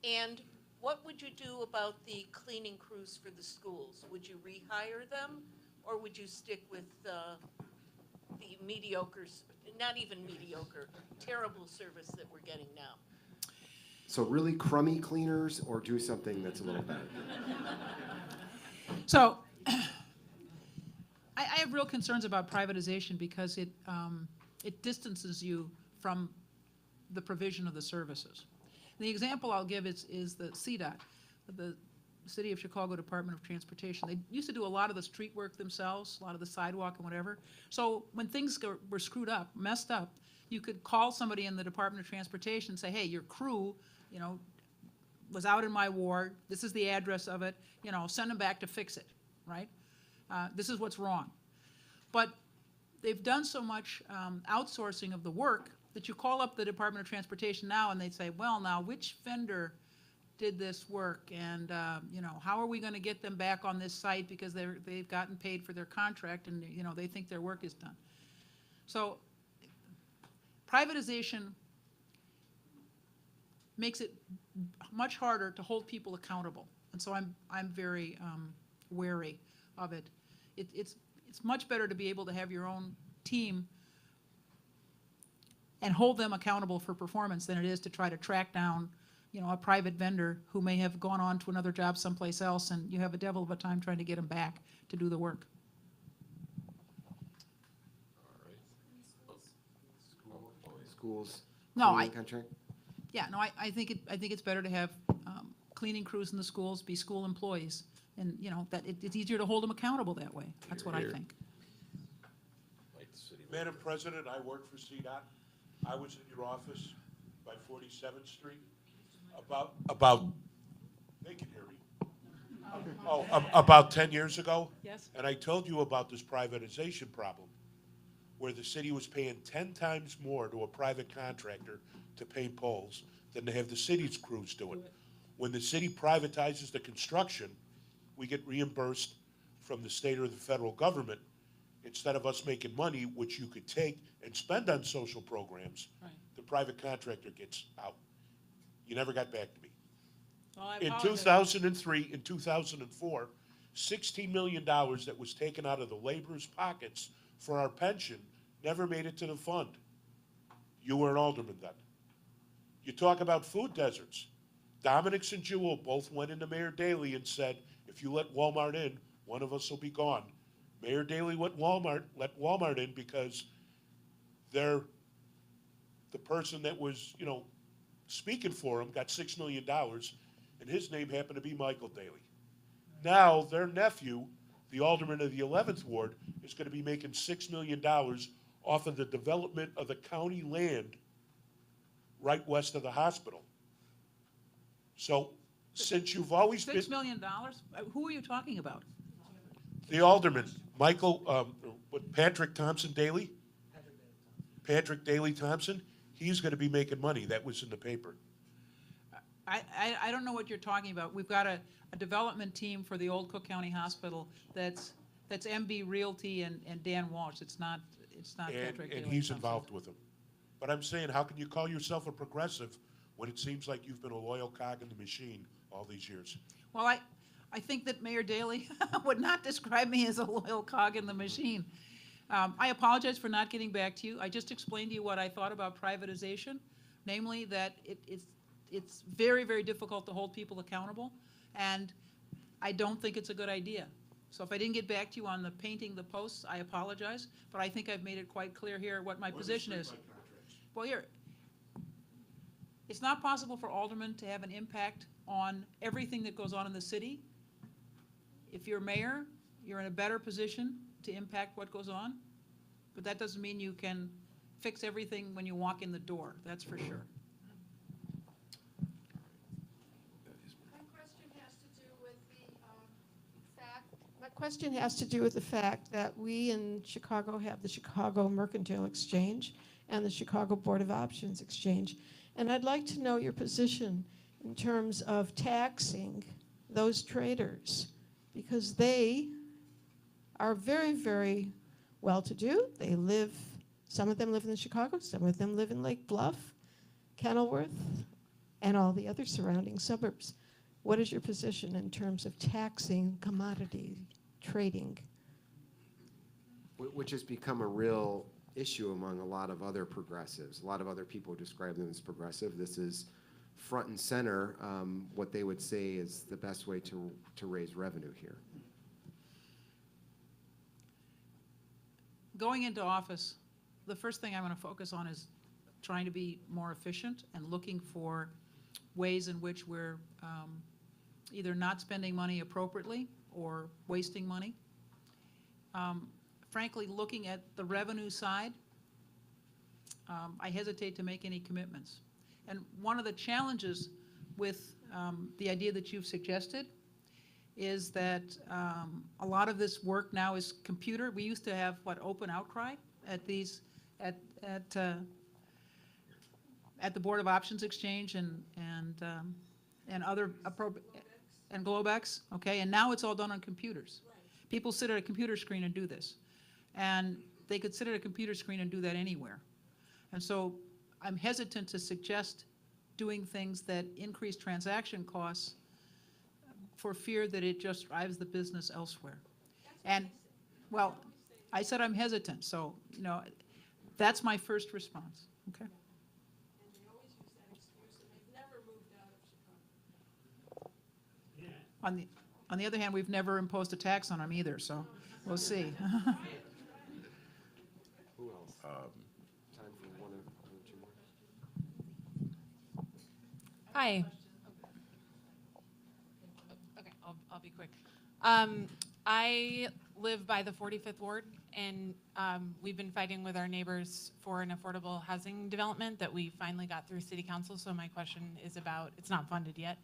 And what would you do about the cleaning crews for the schools? Would you rehire them, or would you stick with the mediocre, not even mediocre, terrible service that we're getting now? So really crummy cleaners, or do something that's a little better? So I have real concerns about privatization because it distances you from the provision of the services. And the example I'll give is the CDOT, the City of Chicago Department of Transportation. They used to do a lot of the street work themselves, a lot of the sidewalk and whatever. So when things were screwed up, messed up, you could call somebody in the Department of Transportation and say, hey, your crew, was out in my ward. This is the address of it. Send them back to fix it, right? This is what's wrong. But they've done so much outsourcing of the work that you call up the Department of Transportation now and they say, well, now which vendor did this work, and how are we going to get them back on this site because they've gotten paid for their contract, and they think their work is done. So privatization makes it much harder to hold people accountable, and so I'm very wary of it. It's much better to be able to have your own team and hold them accountable for performance than it is to try to track down a private vendor who may have gone on to another job someplace else, and you have a devil of a time trying to get them back to do the work. Schools. No, cleaning contract? Yeah, no, I think it's better to have cleaning crews in the schools be school employees, and that it's easier to hold them accountable that way. That's what I think. Madam President, I work for CDOT. I was in your office by 47th Street about they can hear me. About 10 years ago. Yes. And I told you about this privatization problem, where the city was paying 10 times more to a private contractor to paint poles than to have the city's crews do it. When the city privatizes the construction, we get reimbursed from the state or the federal government. Instead of us making money, which you could take and spend on social programs, Right. the private contractor gets out. You never got back to me. Well, I In apologize. 2003 and 2004, $16 million that was taken out of the laborers' pockets for our pension never made it to the fund. You were an alderman then. You talk about food deserts. Dominick's and Jewel both went into Mayor Daley and said, if you let Walmart in, one of us will be gone. Mayor Daley let Walmart in because they're the person that was, speaking for him got $6 million, and his name happened to be Michael Daley. Now, their nephew, the alderman of the 11th Ward, is going to be making $6 million off of the development of the county land right west of the hospital. So, since you've always been... $6 million? Who are you talking about? The alderman, Patrick Thompson Daley? Patrick Daley Thompson, he's going to be making money. That was in the paper. I don't know what you're talking about. We've got a development team for the old Cook County Hospital that's MB Realty and Dan Walsh. It's not Patrick And Daly he's Thompson. involved with them. But I'm saying, how can you call yourself a progressive when it seems like you've been a loyal cog in the machine all these years? Well, I think that Mayor Daley would not describe me as a loyal cog in the machine. I apologize for not getting back to you. I just explained to you what I thought about privatization, namely that it's very, very difficult to hold people accountable, and I don't think it's a good idea. So if I didn't get back to you on the painting the posts, I apologize, but I think I've made it quite clear here what my position is. Well, here, it's not possible for aldermen to have an impact on everything that goes on in the city. If you're mayor, you're in a better position to impact what goes on, but that doesn't mean you can fix everything when you walk in the door, that's for sure. My question has to do with the fact that we in Chicago have the Chicago Mercantile Exchange and the Chicago Board of Options Exchange. And I'd like to know your position in terms of taxing those traders, because they are very, very well-to-do. They live, some of them live in Chicago, some of them live in Lake Bluff, Kenilworth, and all the other surrounding suburbs. What is your position in terms of taxing commodity trading? Which has become a real issue among a lot of other progressives. A lot of other people describe them as progressive. This is front and center, what they would say is the best way to raise revenue here. Going into office, the first thing I'm going to focus on is trying to be more efficient and looking for ways in which we're either not spending money appropriately or wasting money. Frankly, looking at the revenue side, I hesitate to make any commitments. And one of the challenges with the idea that you've suggested is that a lot of this work now is computer. We used to have, open outcry at these, at the Board of Options Exchange and other appropriate, and Globex, okay? And now it's all done on computers. People sit at a computer screen and do this. And they could sit at a computer screen and do that anywhere. And so I'm hesitant to suggest doing things that increase transaction costs for fear that it just drives the business elsewhere. And, well, I said I'm hesitant, so, that's my first response, okay? On the other hand, we've never imposed a tax on them either, so we'll see. Who else? Time for one or two more. Hi. Okay, I'll be quick. I live by the 45th Ward, and we've been fighting with our neighbors for an affordable housing development that we finally got through City Council. So my question is about, it's not funded yet,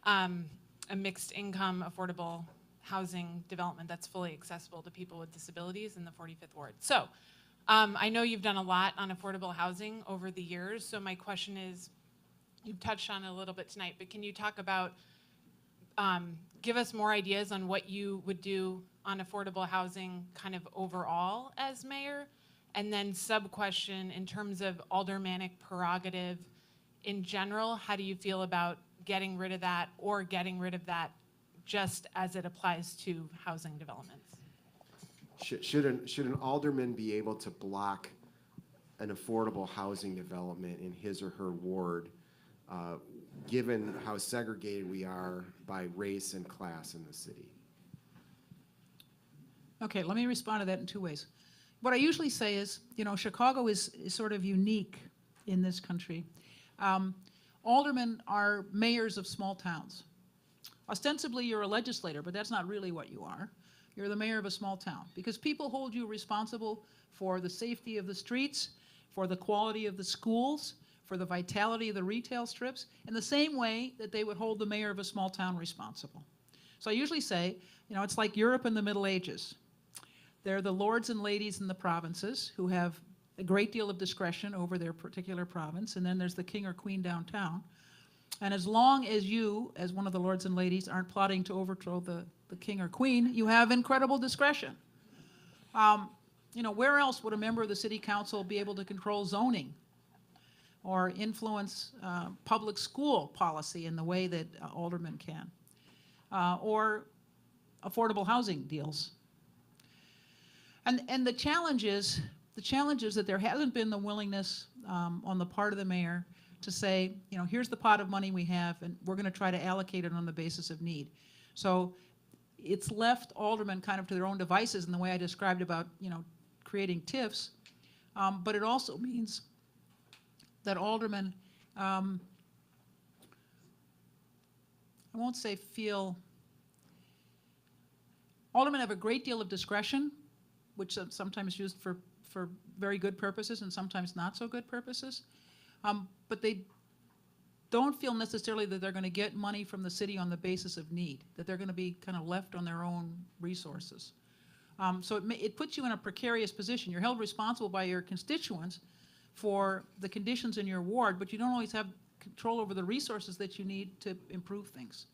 a mixed income affordable housing development that's fully accessible to people with disabilities in the 45th Ward. So I know you've done a lot on affordable housing over the years. So my question is, you've touched on it a little bit tonight, but can you talk about, give us more ideas on what you would do on affordable housing kind of overall as mayor? And then sub-question, in terms of aldermanic prerogative in general, how do you feel about getting rid of that or getting rid of that just as it applies to housing developments? Should an alderman be able to block an affordable housing development in his or her ward, given how segregated we are by race and class in the city? Okay, let me respond to that in two ways. What I usually say is, Chicago is sort of unique in this country. Aldermen are mayors of small towns. Ostensibly, you're a legislator, but that's not really what you are. You're the mayor of a small town, because people hold you responsible for the safety of the streets, for the quality of the schools, for the vitality of the retail strips, in the same way that they would hold the mayor of a small town responsible. So I usually say, it's like Europe in the Middle Ages. They're the lords and ladies in the provinces who have a great deal of discretion over their particular province, and then there's the king or queen downtown. And as long as you, as one of the lords and ladies, aren't plotting to overthrow the king or queen, you have incredible discretion. You know, where else would a member of the city council be able to control zoning or influence public school policy in the way that aldermen can, or affordable housing deals? And the challenge is that there hasn't been the willingness on the part of the mayor to say, you know, here's the pot of money we have, and we're going to try to allocate it on the basis of need. So it's left aldermen kind of to their own devices in the way I described about, you know, creating TIFs, but it also means that aldermen, I won't say feel, aldermen have a great deal of discretion, which is sometimes used for very good purposes and sometimes not so good purposes, but they don't feel necessarily that they're going to get money from the city on the basis of need, that they're going to be kind of left on their own resources. So it puts you in a precarious position. You're held responsible by your constituents for the conditions in your ward, but you don't always have control over the resources that you need to improve things.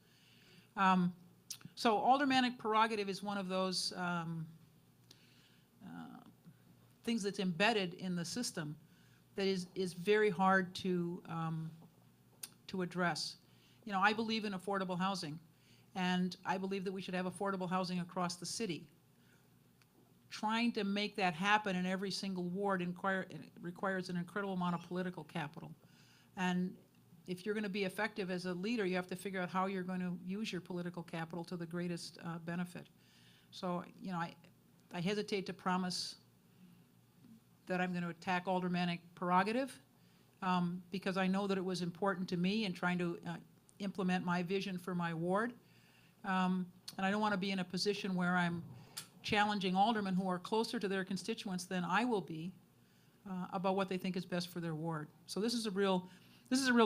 So aldermanic prerogative is one of those things that's embedded in the system that is very hard to address. You know, I believe in affordable housing, and I believe that we should have affordable housing across the city. Trying to make that happen in every single ward requires an incredible amount of political capital. And if you're going to be effective as a leader, you have to figure out how you're going to use your political capital to the greatest benefit. So, you know, I hesitate to promise that I'm going to attack aldermanic prerogative, because I know that it was important to me in trying to implement my vision for my ward. And I don't want to be in a position where I'm challenging aldermen who are closer to their constituents than I will be about what they think is best for their ward. So this is a real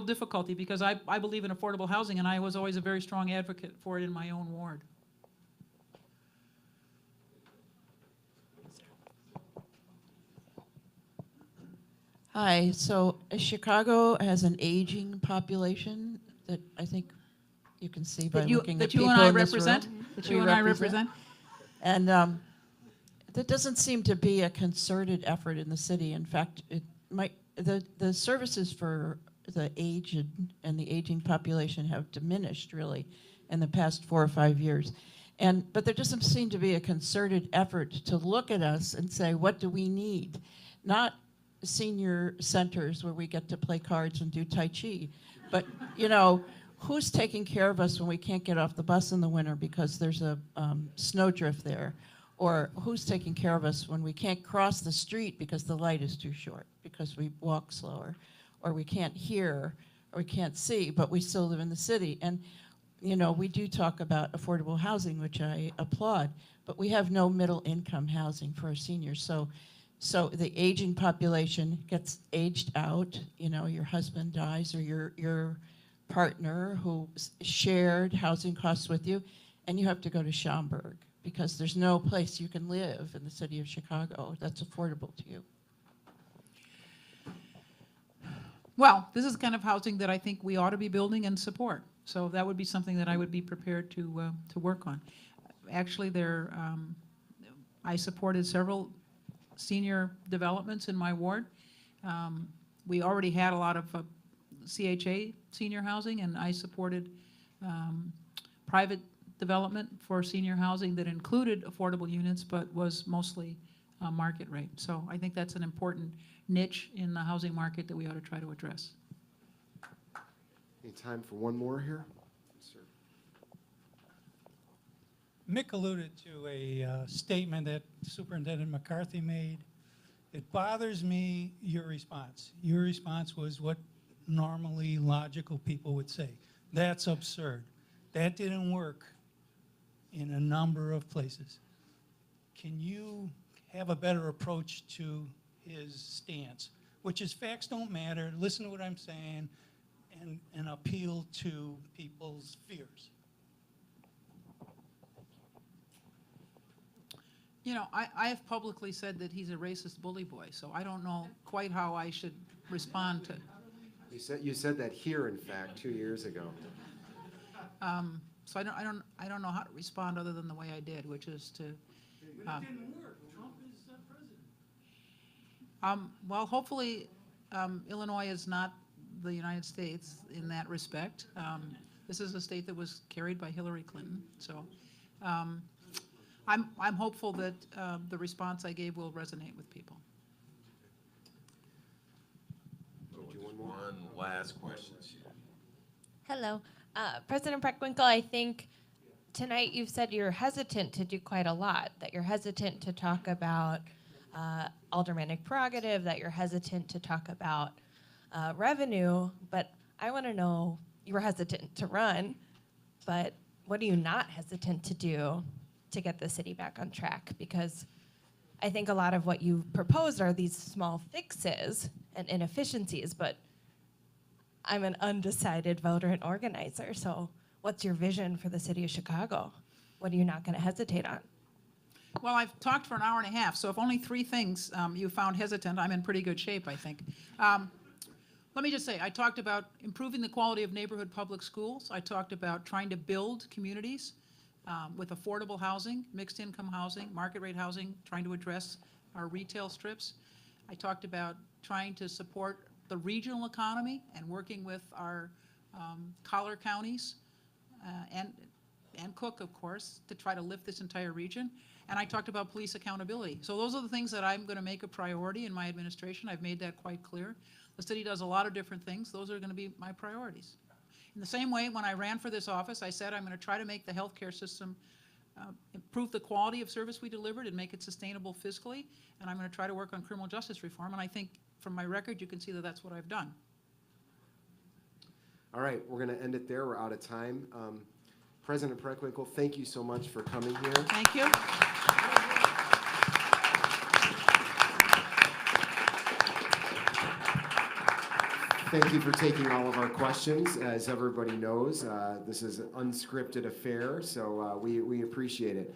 difficulty, because I believe in affordable housing, and I was always a very strong advocate for it in my own ward. Hi, so Chicago has an aging population that I think you can see by looking at people in this room. That you and I represent. And that doesn't seem to be a concerted effort in the city. In fact, it might, the services for the aged and the aging population have diminished really in the past 4 or 5 years. But there doesn't seem to be a concerted effort to look at us and say, what do we need? Not senior centers where we get to play cards and do Tai Chi, but you know, who's taking care of us when we can't get off the bus in the winter because there's a snowdrift there? Or who's taking care of us when we can't cross the street because the light is too short, because we walk slower, or we can't hear, or we can't see, but we still live in the city? And you know, we do talk about affordable housing, which I applaud, but we have no middle income housing for our seniors. So the aging population gets aged out. You know, your husband dies, or your partner who shared housing costs with you, and you have to go to Schaumburg because there's no place you can live in the city of Chicago that's affordable to you. Well, this is the kind of housing that I think we ought to be building and support. So that would be something that I would be prepared to work on. Actually, I supported several senior developments in my ward. We already had a lot of CHA senior housing, and I supported private development for senior housing that included affordable units but was mostly market rate. So I think that's an important niche in the housing market that we ought to try to address. Any time for one more here? Yes, sir. Mick alluded to a statement that Superintendent McCarthy made. It bothers me, your response. Your response was what normally logical people would say. That's absurd. That didn't work in a number of places. Can you have a better approach to his stance, which is facts don't matter, listen to what I'm saying, and appeal to people's fears? You know, I have publicly said that he's a racist bully boy, so I don't know quite how I should respond to. You said that here, in fact, 2 years ago. So I don't know how to respond other than the way I did, which is to. But it didn't work. Trump is president. Well, hopefully, Illinois is not the United States in that respect. This is a state that was carried by Hillary Clinton, so I'm hopeful that the response I gave will resonate with people. One last question. Hello. President Preckwinkle, I think tonight you've said you're hesitant to do quite a lot, that you're hesitant to talk about aldermanic prerogative, that you're hesitant to talk about revenue, but I want to know, you were hesitant to run, but what are you not hesitant to do to get the city back on track? Because I think a lot of what you proposed are these small fixes and inefficiencies, but I'm an undecided voter and organizer, so what's your vision for the city of Chicago? What are you not going to hesitate on? Well, I've talked for an hour and a half, so if only 3 things you found hesitant, I'm in pretty good shape, I think. Let me just say, I talked about improving the quality of neighborhood public schools. I talked about trying to build communities with affordable housing, mixed income housing, market rate housing, trying to address our retail strips. I talked about trying to support the regional economy and working with our collar counties and Cook, of course, to try to lift this entire region. And I talked about police accountability. So those are the things that I'm going to make a priority in my administration. I've made that quite clear. The city does a lot of different things. Those are going to be my priorities. In the same way, when I ran for this office, I said I'm going to try to make the healthcare system improve the quality of service we delivered and make it sustainable fiscally. And I'm going to try to work on criminal justice reform. And I think from my record, you can see that that's what I've done. All right, we're going to end it there. We're out of time. President Preckwinkle, thank you so much for coming here. Thank you. Thank you for taking all of our questions. As everybody knows, this is an unscripted affair, so we appreciate it.